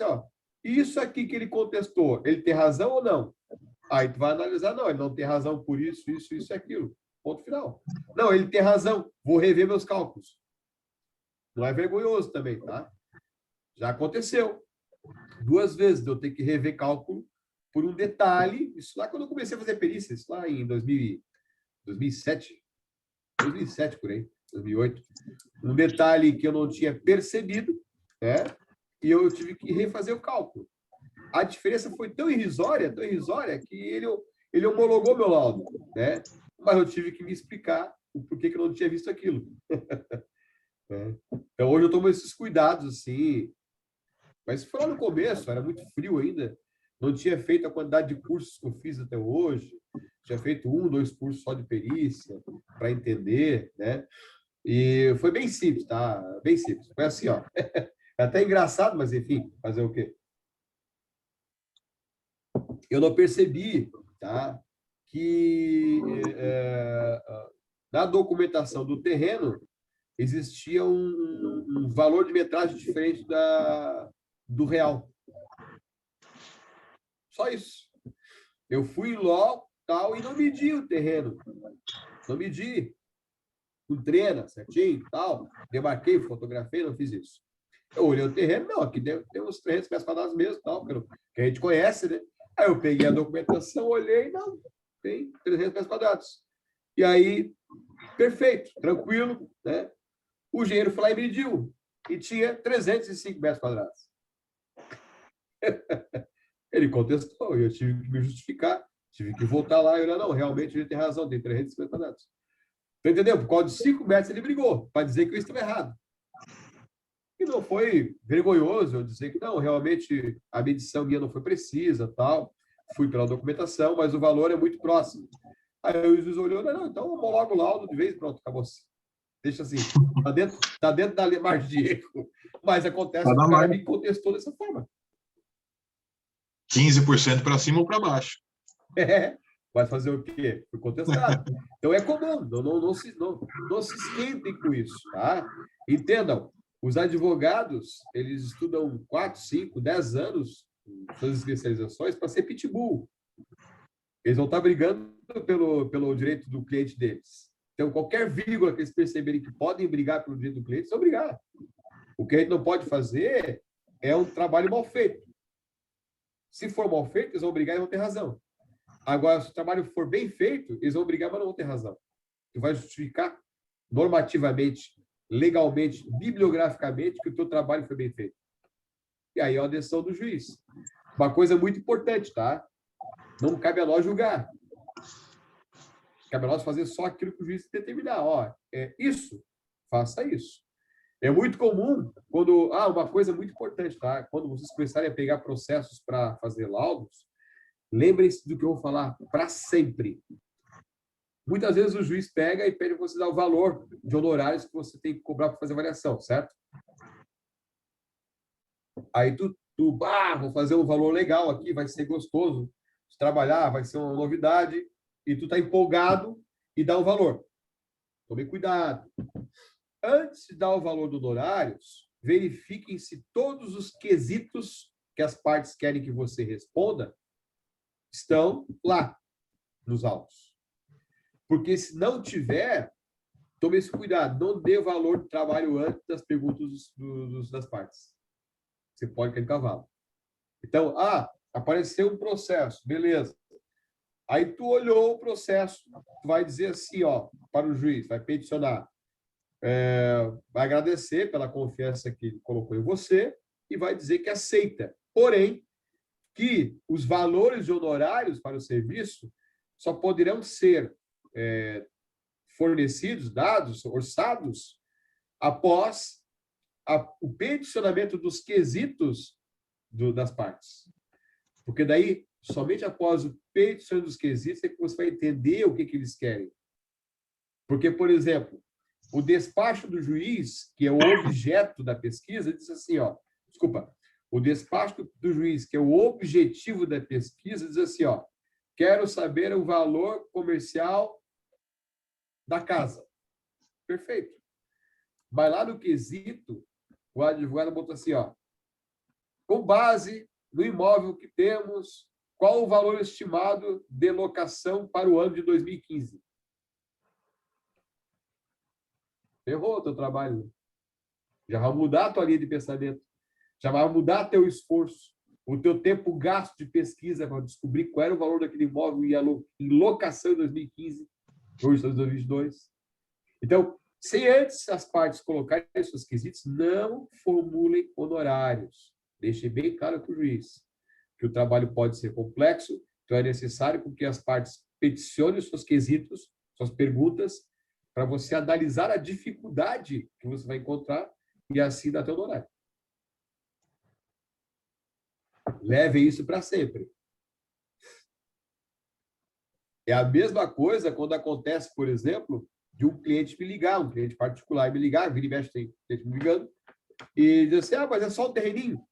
isso aqui que ele contestou, ele tem razão ou não? Aí tu vai analisar, não, ele não tem razão por isso e aquilo. Ponto final. Não, ele tem razão, vou rever meus cálculos. Não é vergonhoso também, tá? Já aconteceu. 2 vezes eu ter que rever cálculo por um detalhe, isso lá quando eu comecei a fazer perícia, isso lá em 2007, por aí, 2008. Um detalhe que eu não tinha percebido, né? E eu tive que refazer o cálculo. A diferença foi tão irrisória, que ele homologou meu laudo, né? Mas eu tive que me explicar o porquê que eu não tinha visto aquilo. Então, hoje eu tomo esses cuidados, assim. Mas foi lá no começo, era muito frio ainda. Não tinha feito a quantidade de cursos que eu fiz até hoje. Tinha feito 1, 2 cursos só de perícia, para entender, né? E foi bem simples, tá? Bem simples. Foi assim, É até engraçado, mas enfim, fazer o quê? Eu não percebi, tá? Que na documentação do terreno existia um valor de metragem diferente do real. Só isso. Eu fui lá, tal, e não medi o terreno. Não medi. Com trena, certinho, tal. Demarquei, fotografei, não fiz isso. Eu olhei o terreno, não, aqui tem uns 300 metros quadrados mesmo, tal, que a gente conhece, né? Aí eu peguei a documentação, olhei, não, tem 300 metros quadrados. E aí, perfeito, tranquilo, né? O engenheiro foi lá e mediu, e tinha 305 metros quadrados. Ele contestou, e eu tive que me justificar, tive que voltar lá e olhar, não, realmente ele tem razão, tem 300 metros quadrados. Você entendeu? Por causa de 5 metros ele brigou, para dizer que eu estava errado. E não foi vergonhoso eu dizer que não, realmente a medição minha não foi precisa, tal. Fui pela documentação, mas o valor é muito próximo. Aí o juiz olhou, não, então homologa o laudo de vez, pronto, acabou. Deixa assim, tá dentro da margem de erro. Mas acontece que o cara me contestou dessa forma. 15% para cima ou para baixo. Vai fazer o quê? Foi contestado. Então é comum, não se esquentem com isso, tá? Entendam, os advogados, eles estudam 4, 5, 10 anos, suas especializações, para ser pitbull. Eles vão estar brigando pelo direito do cliente deles. Então, qualquer vírgula que eles perceberem que podem brigar pelo direito do cliente, eles vão brigar. O que a gente não pode fazer é um trabalho mal feito. Se for mal feito, eles vão brigar e vão ter razão. Agora, se o trabalho for bem feito, eles vão brigar, mas não vão ter razão. Tu vai justificar normativamente, legalmente, bibliograficamente, que o teu trabalho foi bem feito. E aí é uma decisão do juiz. Uma coisa muito importante, tá? Não cabe a nós julgar. Cabe a nós fazer só aquilo que o juiz determinar. Ó, é isso, faça isso. É muito comum, quando... uma coisa muito importante, tá? Quando vocês começarem a pegar processos para fazer laudos, lembrem-se do que eu vou falar para sempre. Muitas vezes o juiz pega e pede para você dar o valor de honorários que você tem que cobrar para fazer avaliação, certo? Aí vou fazer um valor legal aqui, vai ser gostoso de trabalhar, vai ser uma novidade, e tu tá empolgado e dá o valor. Tome cuidado. Antes de dar o valor dos honorários, verifiquem se todos os quesitos que as partes querem que você responda estão lá nos autos. Porque se não tiver, tome esse cuidado. Não dê valor do trabalho antes das perguntas das partes. Você pode cair no cavalo. Então, apareceu um processo, beleza. Aí tu olhou o processo, tu vai dizer assim, para o juiz, vai peticionar, vai agradecer pela confiança que ele colocou em você e vai dizer que aceita. Porém, que os valores de honorários para o serviço só poderão ser fornecidos, dados, orçados, após o peticionamento dos quesitos das partes. Porque daí, somente após o peticionamento dos quesitos é que você vai entender o que eles querem. Porque, por exemplo, o despacho do juiz, que é o objeto da pesquisa, diz assim, o despacho do juiz, que é o objetivo da pesquisa, diz assim, quero saber o valor comercial da casa. Perfeito. Mas lá no quesito, o advogado botou assim, com base no imóvel que temos, qual o valor estimado de locação para o ano de 2015? Ferrou o teu trabalho. Já vai mudar a tua linha de pensamento. Já vai mudar teu esforço. O teu tempo gasto de pesquisa para descobrir qual era o valor daquele imóvel em locação em 2015, hoje estamos em 2022. Então, se antes as partes colocarem seus quesitos, não formulem honorários. Deixe bem claro para o juiz que o trabalho pode ser complexo, então é necessário que as partes peticionem seus quesitos, suas perguntas, para você analisar a dificuldade que você vai encontrar e assim dar teu honorário. Leve isso para sempre. É a mesma coisa quando acontece, por exemplo, de um cliente me ligar, um cliente particular me ligar, vira e mexe, tem cliente me ligando, e diz assim, mas é só um terreninho.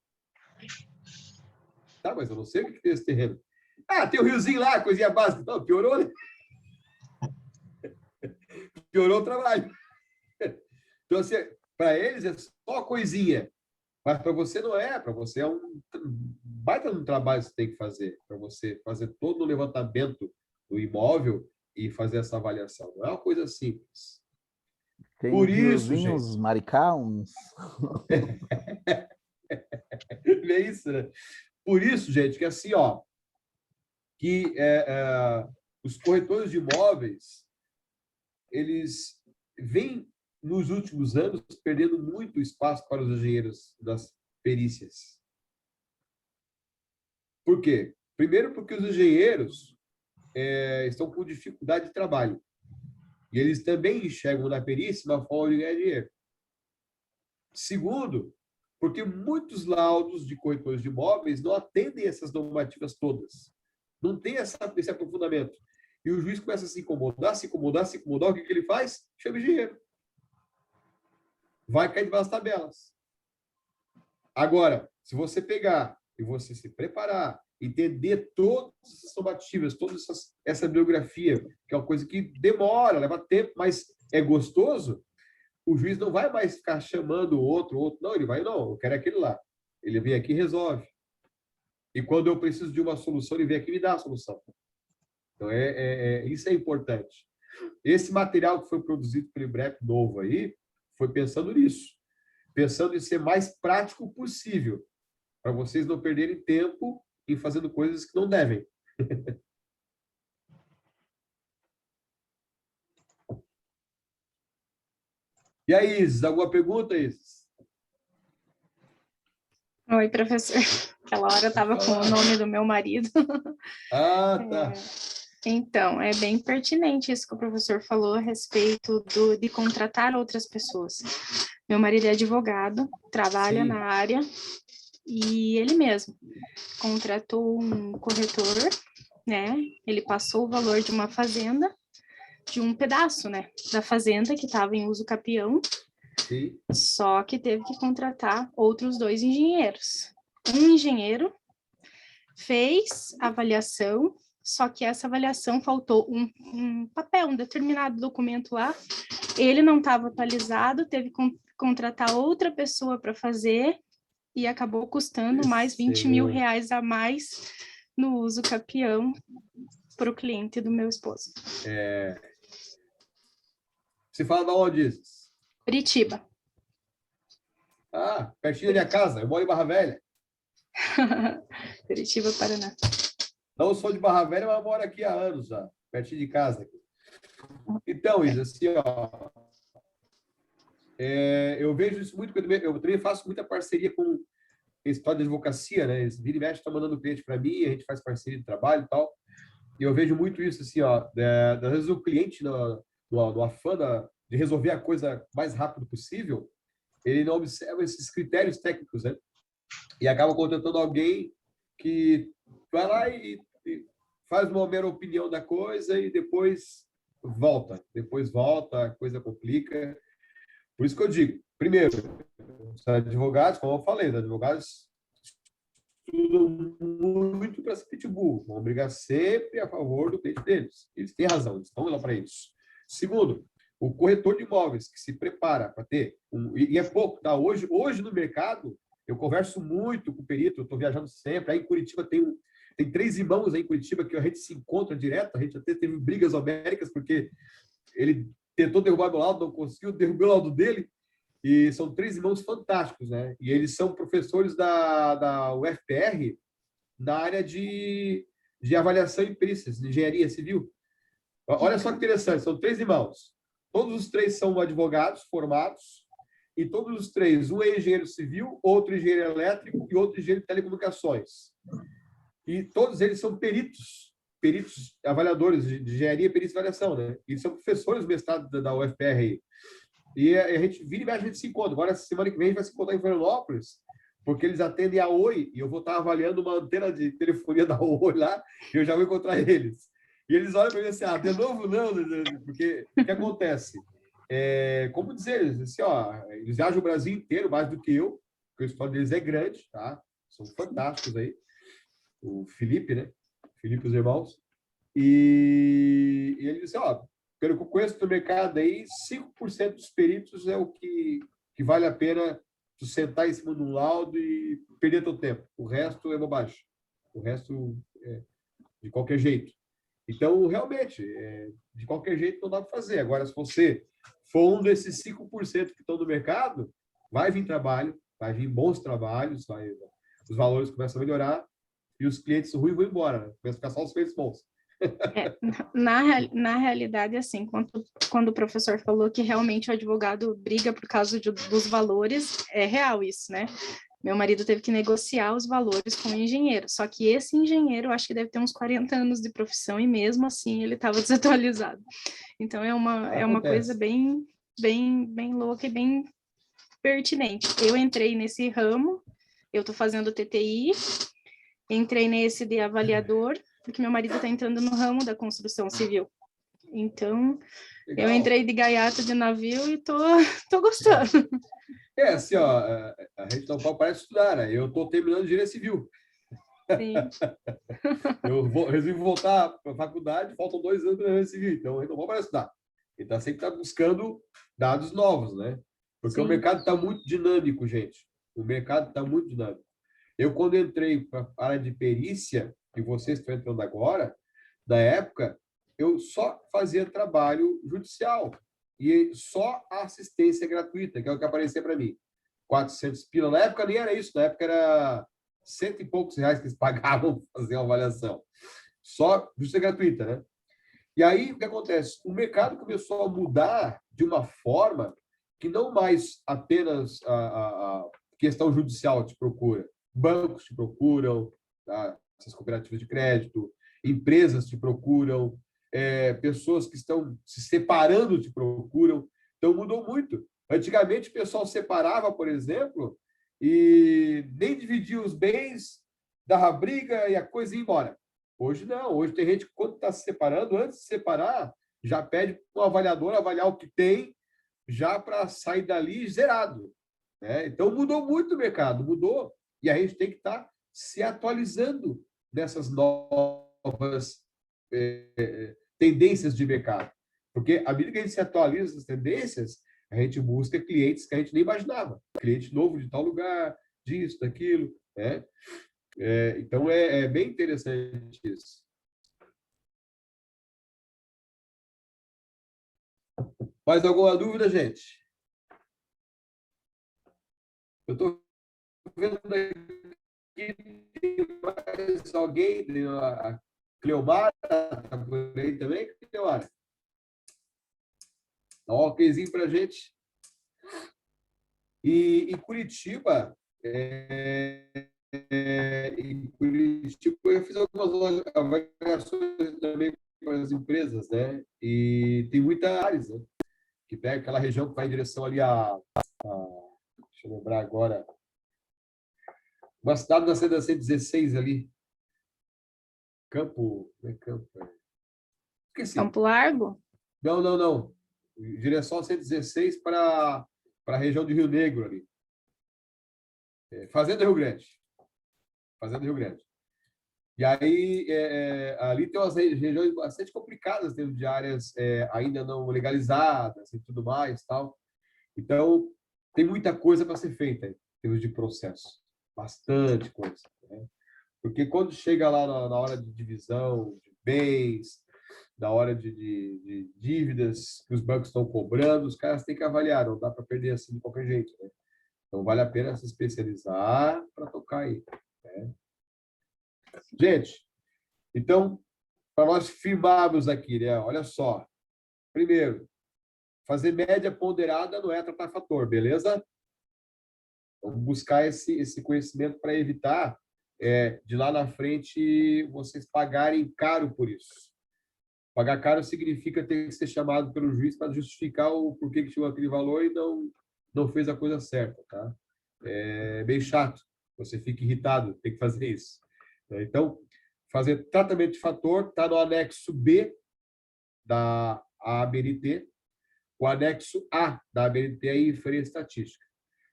Tá, mas eu não sei o que tem esse terreno. Tem o riozinho lá, coisinha básica. Não, piorou, né? Piorou o trabalho. Então, assim, para eles é só coisinha. Mas para você não é. Para você é um baita um trabalho que você tem que fazer. Para você fazer todo o levantamento do imóvel e fazer essa avaliação. Não é uma coisa simples. Tem por isso, gente... uns maricá, uns... É isso, né? Por isso, gente, que assim, que os corretores de imóveis, eles vêm, nos últimos anos, perdendo muito espaço para os engenheiros das perícias. Por quê? Primeiro, porque os engenheiros estão com dificuldade de trabalho. E eles também enxergam na perícia uma forma de ganhar dinheiro. Segundo, porque muitos laudos de corretores de imóveis não atendem essas normativas todas. Não tem esse aprofundamento. E o juiz começa a se incomodar, o que ele faz? Chama de dinheiro. Vai cair debaixo das tabelas. Agora, se você pegar e você se preparar, entender todas essas normativas, toda essa bibliografia, que é uma coisa que demora, leva tempo, mas é gostoso, o juiz não vai mais ficar chamando o outro. Não, ele vai, não, eu quero aquele lá. Ele vem aqui e resolve. E quando eu preciso de uma solução, ele vem aqui e me dá a solução. Então, isso é importante. Esse material que foi produzido pelo IBREP novo aí, foi pensando nisso. Pensando em ser mais prático possível, para vocês não perderem tempo em fazendo coisas que não devem. E aí, Isis, alguma pergunta, Isis? Oi, professor. Aquela hora eu estava com o nome do meu marido. Ah, tá. Então, é bem pertinente isso que o professor falou a respeito de contratar outras pessoas. Meu marido é advogado, trabalha Sim. na área, e ele mesmo contratou um corretor, né? Ele passou o valor de uma fazenda, de um pedaço, né, da fazenda que estava em uso capião, Sim. só que teve que contratar outros 2 engenheiros. Um engenheiro fez a avaliação, só que essa avaliação faltou um papel, um determinado documento lá, ele não estava atualizado, teve que contratar outra pessoa para fazer, e acabou custando mais 20 mil reais a mais no uso capião para o cliente do meu esposo. Você fala de onde, Isis? Curitiba. Ah, pertinho da minha casa. Eu moro em Barra Velha. Curitiba, Paraná. Não sou de Barra Velha, mas moro aqui há anos já, pertinho de casa. Então, Isa, assim, ó, eu vejo isso muito, eu também faço muita parceria com história de advocacia, né? Eles vira e mexe, estão mandando cliente para mim, a gente faz parceria de trabalho e tal. E eu vejo muito isso, assim, ó, às vezes o cliente, no afã de resolver a coisa mais rápido possível, ele não observa esses critérios técnicos, né? E acaba contratando alguém que vai lá e faz uma mera opinião da coisa e depois volta. Depois volta, a coisa complica. Por isso que eu digo, primeiro, os advogados, como eu falei, os advogados estudam muito para ser pitbull, vão brigar sempre a favor do cliente deles. Eles têm razão, eles estão lá para isso. Segundo, o corretor de imóveis que se prepara para ter, e é pouco, tá? Hoje no mercado, eu converso muito com o perito, eu estou viajando sempre. Aí em Curitiba tem 3 irmãos aí em Curitiba que a gente se encontra direto, a gente até teve brigas homéricas, porque ele tentou derrubar meu laudo, não conseguiu, derrubou o laudo dele, e são 3 irmãos fantásticos, né? E eles são professores da UFPR na área de avaliação e perícias, de engenharia civil. Olha só que interessante, são 3 irmãos. Todos os 3 são advogados formados, e todos os 3, um é engenheiro civil, outro engenheiro elétrico e outro engenheiro de telecomunicações. E todos eles são peritos avaliadores de engenharia, perícia e avaliação, né? E são professores do mestrado da UFPR. E a gente vira e mexe, a gente se encontra. Agora, essa semana que vem, a gente vai se encontrar em Florianópolis, porque eles atendem a Oi, e eu vou estar avaliando uma antena de telefonia da Oi lá, e eu já vou encontrar eles. E eles olham para mim assim, de novo não, porque o que acontece? Como dizer, assim, ó, eles viajam o Brasil inteiro, mais do que eu, porque a história deles é grande, tá? São fantásticos aí. O Felipe, né? Felipe e os irmãos. E ele disse, ó, pelo que eu conheço do mercado aí, 5% dos peritos é o que vale a pena tu sentar em cima de um laudo e perder teu tempo. O resto é bobagem. O resto é de qualquer jeito. Então, realmente, de qualquer jeito não dá para fazer. Agora, se você for um desses 5% que estão no mercado, vai vir trabalho, vai vir bons trabalhos, os valores começam a melhorar e os clientes ruins vão embora, né? Começam a ficar só os clientes bons. Na realidade, assim, quando o professor falou que realmente o advogado briga por causa dos valores, é real isso, né? Meu marido teve que negociar os valores com o engenheiro, só que esse engenheiro, acho que deve ter uns 40 anos de profissão, e mesmo assim ele estava desatualizado. Então, é uma coisa bem louca e bem pertinente. Eu entrei nesse ramo, eu estou fazendo TTI, entrei nesse de avaliador, porque meu marido está entrando no ramo da construção civil. Então, legal. Eu entrei de gaiato de navio e tô gostando. Assim, ó, a gente não pode parar de estudar, né? Eu estou terminando engenharia civil. Sim. Eu resolvi voltar para a faculdade, faltam 2 anos para engenharia civil, então a gente não pode parar de estudar. Ele tá sempre buscando dados novos, né? Porque sim, o mercado está muito dinâmico, gente. O mercado está muito dinâmico. Eu, quando entrei para a área de perícia, que vocês estão entrando agora, da época, eu só fazia trabalho judicial e só assistência gratuita, que é o que aparecia para mim. 400 pila. Na época nem era isso, na época era 100 e poucos reais que eles pagavam para fazer uma avaliação. Só justiça gratuita, né? E aí, o que acontece? O mercado começou a mudar de uma forma que não mais apenas a questão judicial te procura, bancos te procuram, tá? Essas cooperativas de crédito, empresas te procuram, pessoas que estão se separando te procuram. Então, mudou muito. Antigamente, o pessoal separava, por exemplo, e nem dividia os bens, dava briga e a coisa ia embora. Hoje não. Hoje tem gente que, quando está se separando, antes de separar, já pede para o avaliador avaliar o que tem, já para sair dali zerado, né? Então, mudou muito o mercado, mudou. E a gente tem que estar se atualizando nessas novas tendências de mercado. Porque, à medida que a gente se atualiza nessas tendências, a gente busca clientes que a gente nem imaginava. Cliente novo de tal lugar, disso, daquilo, né? Então, é bem interessante isso. Mais alguma dúvida, gente? Eu estou vendo aqui, tem mais alguém, a Cleomara está por aí também, Cleomara? Dá um okzinho para a gente. E em Curitiba, eu fiz algumas avaliações também para as empresas, né? E tem muita áreas, né? Que pega aquela região que vai em direção ali deixa eu lembrar agora, uma cidade da 116 ali, esqueci. Campo Largo? Não. Em direção a 116 para a região de Rio Negro ali. Fazenda Rio Grande. E aí, ali tem umas regiões bastante complicadas dentro de áreas ainda não legalizadas e tudo mais, tal. Então, tem muita coisa para ser feita em termos de processo. Bastante coisa, né? Porque quando chega lá na hora de divisão de bens, na hora de dívidas que os bancos estão cobrando, os caras têm que avaliar, não dá para perder assim de qualquer jeito, né? Então, vale a pena se especializar para tocar aí, né? Gente, então, para nós firmarmos aqui, né? Olha só. Primeiro, fazer média ponderada não é tratar fator, beleza? Vamos buscar esse conhecimento para evitar de lá na frente vocês pagarem caro por isso. Pagar caro significa ter que ser chamado pelo juiz para justificar o porquê que chegou aquele valor e não fez a coisa certa, tá? É bem chato. Você fica irritado, tem que fazer isso. Então, fazer tratamento de fator está no anexo B da ABNT. O anexo A da ABNT é a inferência estatística.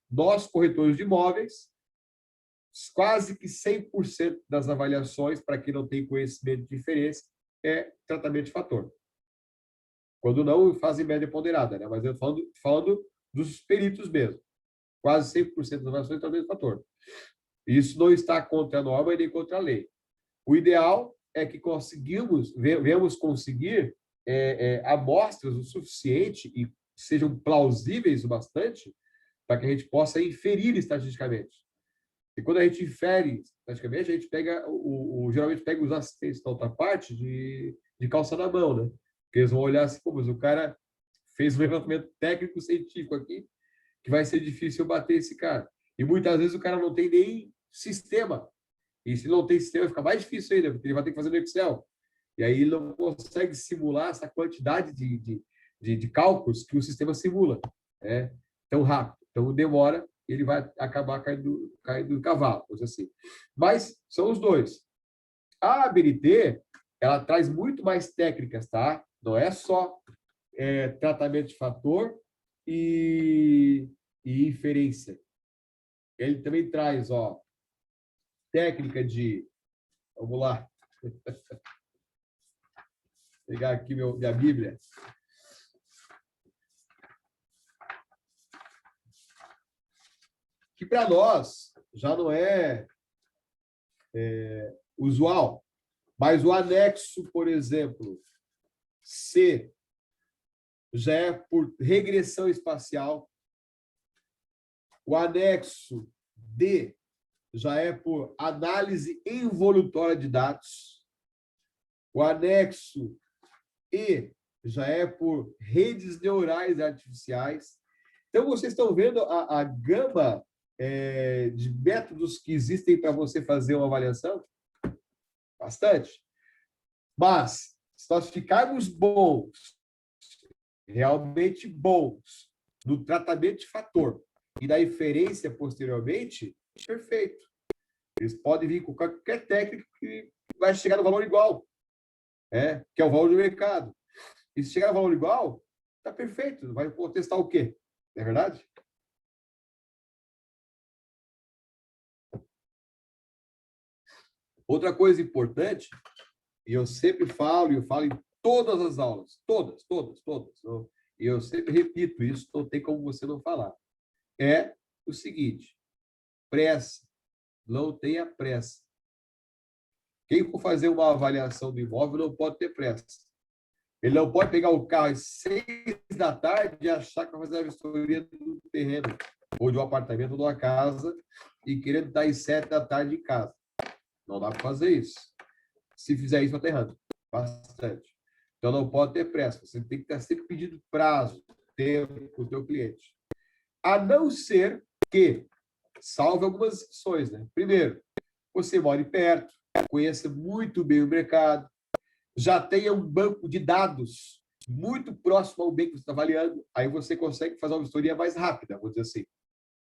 Nós, corretores de imóveis, quase que 100% das avaliações, para quem não tem conhecimento de inferência, é tratamento de fator. Quando não, fazem média ponderada, né? Mas eu falando dos peritos mesmo. Quase 100% das avaliações é tratamento de fator. Isso não está contra a norma e nem contra a lei. O ideal é que venhamos conseguir amostras o suficiente e sejam plausíveis o bastante para que a gente possa inferir estatisticamente. E quando a gente infere estatisticamente, a gente pega geralmente pega os assistentes da outra parte de calça na mão, né? Porque eles vão olhar assim, pô, mas o cara fez um levantamento técnico-científico aqui que vai ser difícil bater esse cara. E muitas vezes o cara não tem nem sistema. E se não tem sistema, fica mais difícil ainda, porque ele vai ter que fazer no Excel. E aí ele não consegue simular essa quantidade de cálculos que o sistema simula, né? Tão rápido. Então, demora, ele vai acabar caindo do cavalo, vamos dizer assim. Mas são os dois. A ABNT, ela traz muito mais técnicas, tá? Não é só tratamento de fator e inferência. Ele também traz, técnica de... Vamos lá. Vou pegar aqui minha Bíblia. Que para nós já não é usual. Mas o anexo, por exemplo, C, já é por regressão espacial. O anexo D já é por análise involutória de dados. O anexo E já é por redes neurais artificiais. Então, vocês estão vendo a gama de métodos que existem para você fazer uma avaliação? Bastante. Mas, se nós ficarmos bons, realmente bons, no tratamento de fator e da inferência posteriormente, perfeito. Eles podem vir com qualquer técnica que vai chegar no valor igual, que é o valor do mercado. E se chegar no valor igual, está perfeito. Vai contestar o quê? Não é verdade? Outra coisa importante, e eu sempre falo, e eu falo em todas as aulas, todas. E eu sempre repito isso, não tem como você não falar. É o seguinte, pressa, não tenha pressa. Quem for fazer uma avaliação do imóvel não pode ter pressa. Ele não pode pegar o carro às 6 da tarde e achar que vai fazer a vistoria do terreno, ou de um apartamento, ou de uma casa, e querendo estar às 7 da tarde em casa. Não dá para fazer isso. Se fizer isso, vai estar errado. Bastante. Então, não pode ter pressa. Você tem que estar sempre pedindo prazo, tempo para o teu cliente. A não ser que, salve algumas exceções, né? Primeiro, você more perto, conheça muito bem o mercado, já tenha um banco de dados muito próximo ao bem que você está avaliando, aí você consegue fazer uma vistoria mais rápida, vou dizer assim.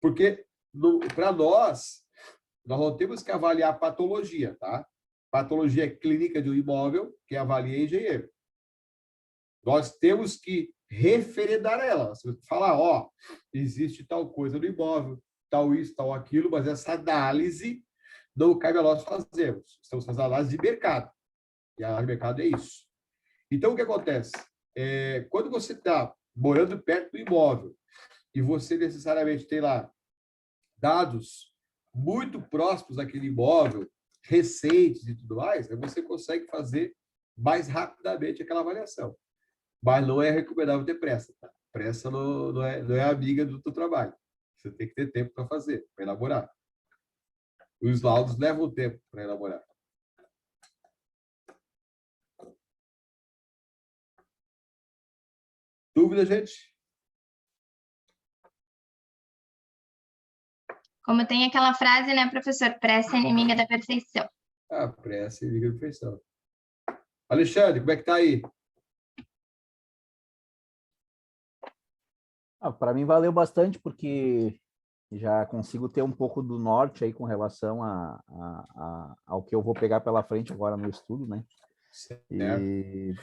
Porque, para nós não temos que avaliar a patologia, tá? Patologia clínica de um imóvel, que avalia engenheiro. Nós temos que referendar ela. Você falar, existe tal coisa no imóvel, tal isso, tal aquilo, mas essa análise não cabe a nós fazermos. Estamos fazendo análise de mercado. E a análise de mercado é isso. Então, o que acontece? Quando você está morando perto do imóvel e você necessariamente tem lá dados muito próximos daquele imóvel, recentes e tudo mais, você consegue fazer mais rapidamente aquela avaliação. Mas não é recomendável ter pressa. Tá? Pressa não é amiga do teu trabalho. Você tem que ter tempo para fazer, para elaborar. Os laudos levam tempo para elaborar. Dúvida, gente? Como tem aquela frase, né, professor? Pressa é inimiga da perfeição. Pressa é inimiga da perfeição. Alexandre, como é que tá aí? Para mim valeu bastante, porque já consigo ter um pouco do norte aí com relação ao que eu vou pegar pela frente agora no estudo, né? E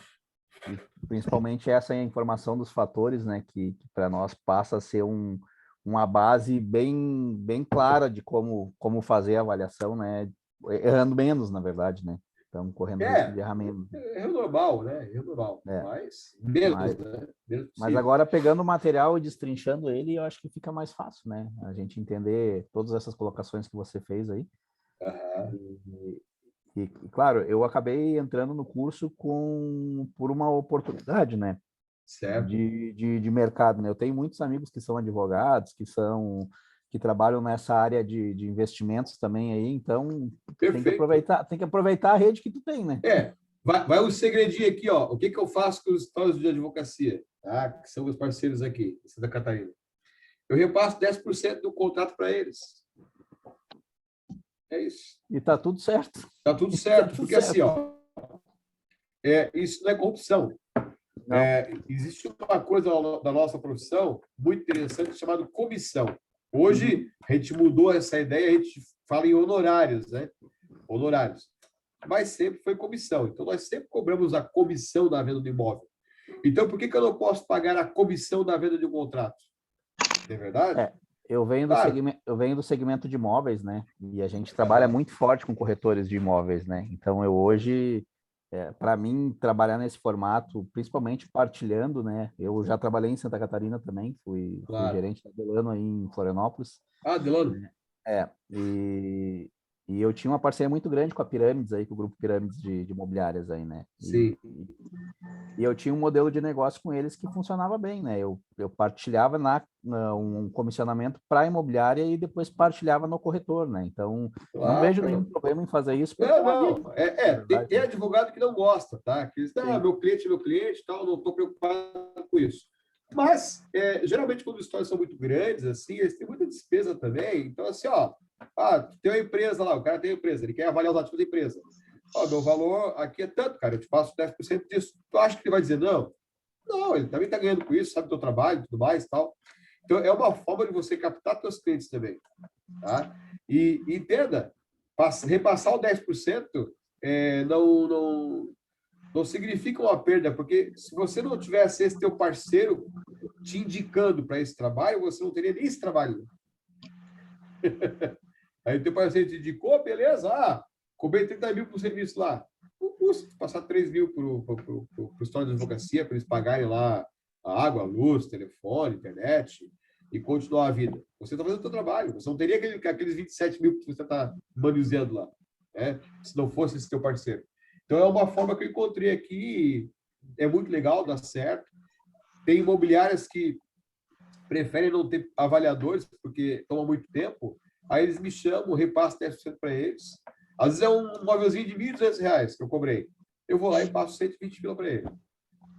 principalmente essa informação dos fatores, né? Que para nós passa a ser uma base bem clara de como fazer a avaliação, né? Errando menos, na verdade, né? Estamos correndo risco de errar menos. É normal, né? É normal. Mas menos, né? Mas agora, pegando o material e destrinchando ele, eu acho que fica mais fácil, né? A gente entender todas essas colocações que você fez aí. E claro, eu acabei entrando no curso por uma oportunidade, né? Certo. De mercado, né? Eu tenho muitos amigos que são advogados, que trabalham nessa área de investimentos também aí, então tem que aproveitar a rede que tu tem, né? Vai um segredinho aqui, ó. O que eu faço com os escritórios de advocacia, tá? Que são meus parceiros aqui, em Santa Catarina. Eu repasso 10% do contrato para eles. É isso. E tá tudo certo. Tá tudo certo, porque assim, ó, isso não é corrupção. Existe uma coisa da nossa profissão muito interessante chamada comissão. Hoje, a gente mudou essa ideia, a gente fala em honorários, né? Honorários. Mas sempre foi comissão. Então, nós sempre cobramos a comissão da venda do imóvel. Então, por que eu não posso pagar a comissão da venda de um contrato? Não é verdade? Eu venho do segmento de imóveis, né? E a gente trabalha muito forte com corretores de imóveis, né? Então, eu hoje, para mim, trabalhar nesse formato, principalmente partilhando, né? Eu já trabalhei em Santa Catarina também, fui gerente da Delano aí em Florianópolis. Delano. E eu tinha uma parceria muito grande com a Pirâmides aí, com o grupo Pirâmides de imobiliárias aí, né? Sim. E eu tinha um modelo de negócio com eles que funcionava bem, né? Eu partilhava um comissionamento para a imobiliária e depois partilhava no corretor, né? Então, não vejo nenhum problema em fazer isso. Tem advogado que não gosta, tá? Que diz, meu cliente, tal, não estou preocupado com isso. Mas, geralmente, quando os escritórios são muito grandes, assim, eles têm muita despesa também. Então, assim, ó, tem uma empresa lá, o cara tem uma empresa, ele quer avaliar os ativos da empresa. Ó, meu valor aqui é tanto, cara, eu te passo 10% disso. Tu acha que ele vai dizer não? Não, ele também está ganhando com isso, sabe do teu trabalho e tudo mais e tal. Então, é uma forma de você captar teus clientes também, tá? E entenda, repassar o 10% não significa uma perda, porque se você não tivesse esse teu parceiro te indicando para esse trabalho, você não teria nem esse trabalho. Aí o teu parceiro te indicou, beleza, cobrei 30 mil por serviço lá. Não custa passar 3 mil para o escritório de advocacia, para eles pagarem lá a água, a luz, telefone, internet, e continuar a vida. Você está fazendo o seu trabalho. Você não teria aqueles 27 mil que você está manuseando lá, né? Se não fosse esse teu parceiro. Então, é uma forma que eu encontrei aqui, é muito legal, dá certo. Tem imobiliárias que preferem não ter avaliadores, porque toma muito tempo, aí eles me chamam, repasso 10% para eles. Às vezes é um móvelzinho de R$ 1.200 que eu cobrei. Eu vou lá e passo 120 pila para ele.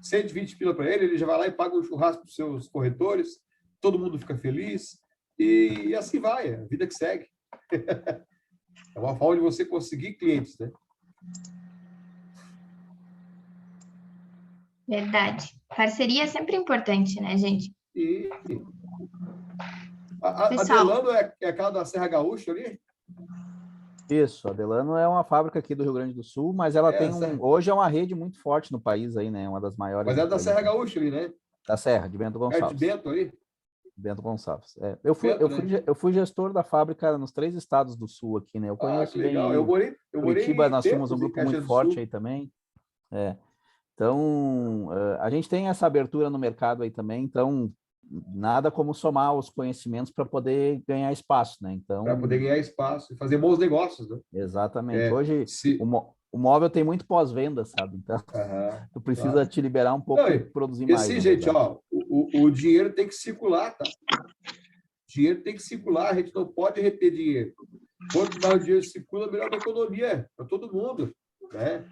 120 pila para ele, ele já vai lá e paga um churrasco para os seus corretores, todo mundo fica feliz, e assim vai, é a vida que segue. É uma forma de você conseguir clientes, né? Verdade. Parceria é sempre importante, né, gente? E a Pessoal, Delano é aquela da Serra Gaúcha ali? Isso, a Delano é uma fábrica aqui do Rio Grande do Sul, mas ela tem hoje é uma rede muito forte no país aí, né? Uma das maiores. Mas é do da país, Serra né? Gaúcha ali, né? Da Serra, de Bento É de Gonçalves. Bento ali? Bento Gonçalves. Eu fui gestor da fábrica nos 3 estados do sul aqui, né? Eu conheço Que legal. bem. Eu morei Curitiba, nós tínhamos um tempos em grupo muito Caxias do forte Sul. aí também. Então, a gente tem essa abertura no mercado aí também, então nada como somar os conhecimentos para poder ganhar espaço, né? Então, Para poder ganhar espaço e fazer bons negócios, né? exatamente. Hoje Se... o móvel tem muito pós-venda, sabe? Então, tu precisa claro. te liberar um pouco para produzir e mais. assim, gente, ó, o dinheiro tem que circular, tá? O dinheiro tem que circular, a gente não pode reter dinheiro. Quanto mais o dinheiro circula, melhor a economia para todo mundo, né?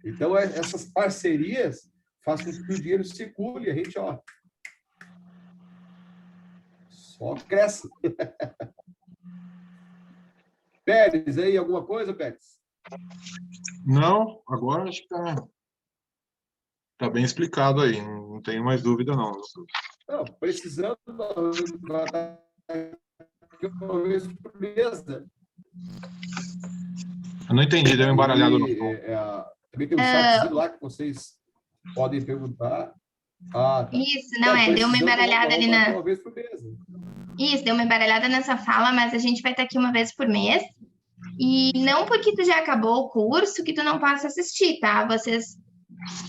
Então, essas parcerias fazem com que o dinheiro circule, a gente, ó, só cresce. Pérez, aí, alguma coisa, Pérez? Não, agora acho que tá bem explicado aí, não tenho mais dúvida, não. Não, precisando uma vez por mês, né? Eu não entendi, deu uma embaralhada no som. Também tem um chatzinho lá que vocês podem perguntar. Tá. Isso, deu uma embaralhada ali na... Uma vez por mês. Né? Isso, deu uma embaralhada nessa fala, mas a gente vai estar aqui uma vez por mês. E não porque tu já acabou o curso que tu não possa assistir, tá? Vocês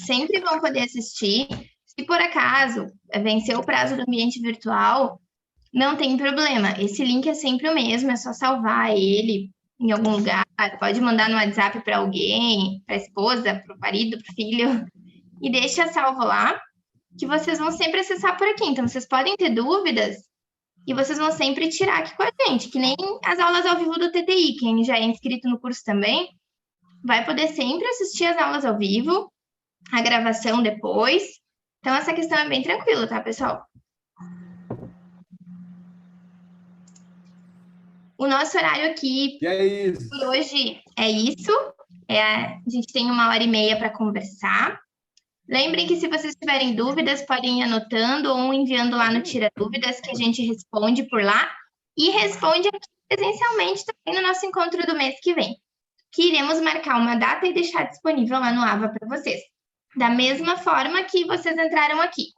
sempre vão poder assistir. Se por acaso vencer o prazo do ambiente virtual, não tem problema. Esse link é sempre o mesmo, é só salvar ele em algum lugar. Pode mandar no WhatsApp para alguém, para a esposa, para o marido, para o filho. E deixa salvo lá, que vocês vão sempre acessar por aqui. Então, vocês podem ter dúvidas e vocês vão sempre tirar aqui com a gente, que nem as aulas ao vivo do TTI. Quem já é inscrito no curso também vai poder sempre assistir as aulas ao vivo, a gravação depois. Então, essa questão é bem tranquila, tá, pessoal? O nosso horário aqui por hoje é isso. A gente tem 1h30 para conversar. Lembrem que se vocês tiverem dúvidas, podem ir anotando ou enviando lá no Tira Dúvidas, que a gente responde por lá. E responde aqui presencialmente também no nosso encontro do mês que vem, que iremos marcar uma data e deixar disponível lá no AVA para vocês. Da mesma forma que vocês entraram aqui.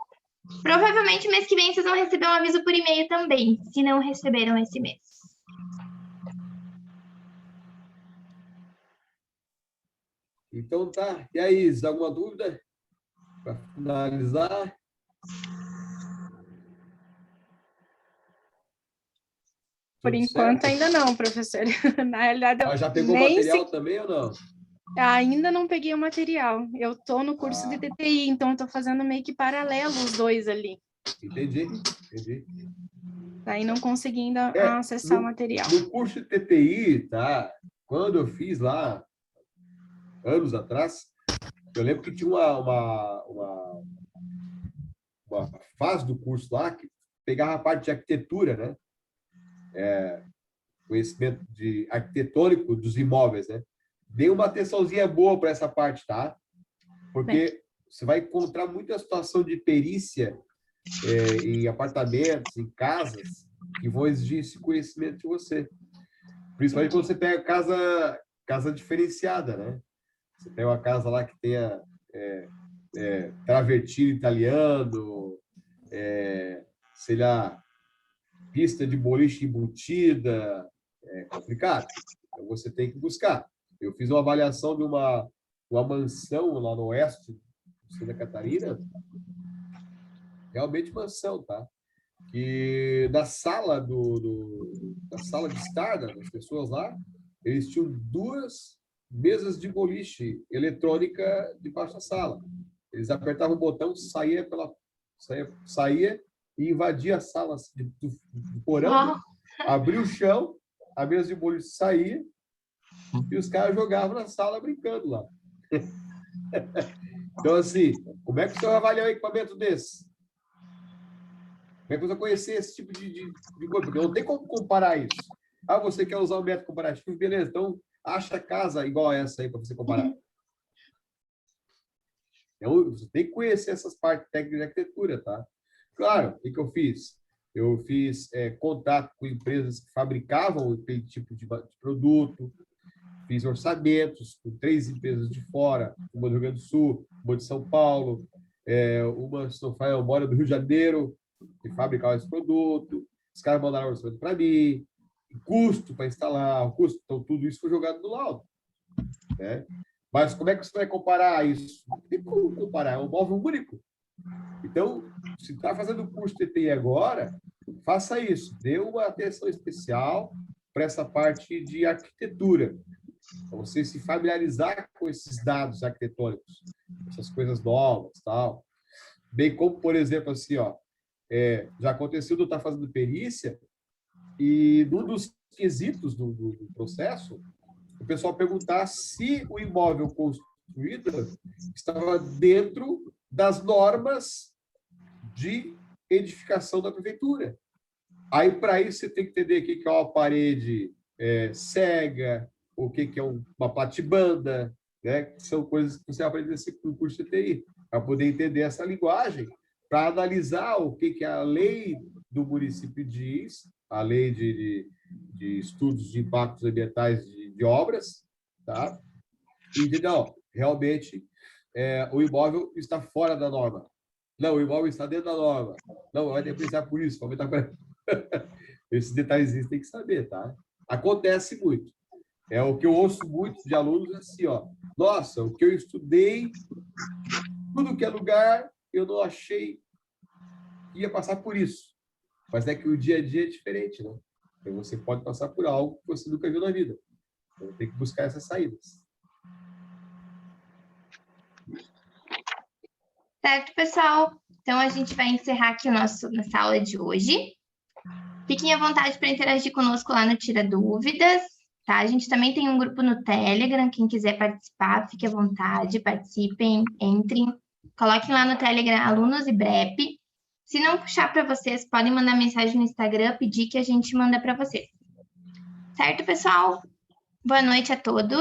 Provavelmente mês que vem vocês vão receber um aviso por e-mail também, se não receberam esse mês. Então tá. E aí, Isa, alguma dúvida? Para finalizar. Por enquanto, ainda não, professor. Na realidade, já pegou material também ou não? Ainda não peguei o material. Eu estou no curso de TTI, então eu estou fazendo meio que paralelo os dois ali. Entendi. Daí não consegui ainda acessar o material. No curso de TTI, tá? Quando eu fiz lá, anos atrás, eu lembro que tinha uma fase do curso lá que pegava a parte de arquitetura, né? Conhecimento arquitetônico dos imóveis, né? Dê uma atençãozinha boa para essa parte, tá? Porque você vai encontrar muita situação de perícia em apartamentos, em casas, que vão exigir esse conhecimento de você. Principalmente quando você pega casa diferenciada, né? Você pega uma casa lá que tenha travertino italiano, sei lá, pista de boliche embutida, é complicado. Então, você tem que buscar. Eu fiz uma avaliação de uma mansão lá no oeste de Santa Catarina, realmente mansão, tá? Que na sala da sala de estar das pessoas lá, eles tinham 2 mesas de boliche eletrônica debaixo da sala. Eles apertavam o botão, saía e invadia a sala do porão, abria o chão, a mesa de boliche saía e os caras jogavam na sala brincando lá. Então, assim, como é que você vai avaliar um equipamento desse? Como é que você vai conhecer esse tipo de coisa? Porque não tem como comparar isso. Você quer usar o método comparativo? Beleza, então acha casa igual a essa aí para você comparar. Então, você tem que conhecer essas partes técnicas de arquitetura, tá? Claro, o que eu fiz? Eu fiz contato com empresas que fabricavam aquele tipo de produto, fiz orçamentos com 3 empresas de fora, uma do Rio Grande do Sul, uma de São Paulo, uma, se não falha, uma do Rio de Janeiro, que fabricava esse produto. Os caras mandaram orçamento para mim, custo para instalar, o custo. Então, tudo isso foi jogado no laudo, né? Mas como é que você vai comparar isso? Não tem como comparar, é um móvel único. Então, se está fazendo o curso de TTI agora, faça isso. Dê uma atenção especial para essa parte de arquitetura. Para você se familiarizar com esses dados arquitetônicos, essas coisas novas, tal. Bem como, por exemplo, assim, já aconteceu de eu estar fazendo perícia e num dos quesitos do processo, o pessoal perguntar se o imóvel construído estava dentro das normas de edificação da prefeitura. Aí, para isso, você tem que entender o que é uma parede cega, o que é uma platibanda, né? Que são coisas que você aprende no curso de TI, para poder entender essa linguagem, para analisar o que a lei do município diz, a lei de estudos de impactos ambientais de obras, tá? E entender, não, realmente o imóvel está fora da norma. Não, o imóvel está dentro da norma. Não, vai ter que pensar por isso. Esses detalhes tem que saber, tá? Acontece muito. O que eu ouço muito de alunos assim, nossa, o que eu estudei, tudo que é lugar, eu não achei que ia passar por isso. Mas é que o dia a dia é diferente, né? Então, você pode passar por algo que você nunca viu na vida. Então, tem que buscar essas saídas. Certo, pessoal? Então, a gente vai encerrar aqui nossa aula de hoje. Fiquem à vontade para interagir conosco lá no Tira Dúvidas, tá? A gente também tem um grupo no Telegram, quem quiser participar, fique à vontade, participem, entrem. Coloquem lá no Telegram Alunos e BREP. Se não puxar para vocês, podem mandar mensagem no Instagram, pedir que a gente manda para vocês. Certo, pessoal? Boa noite a todos.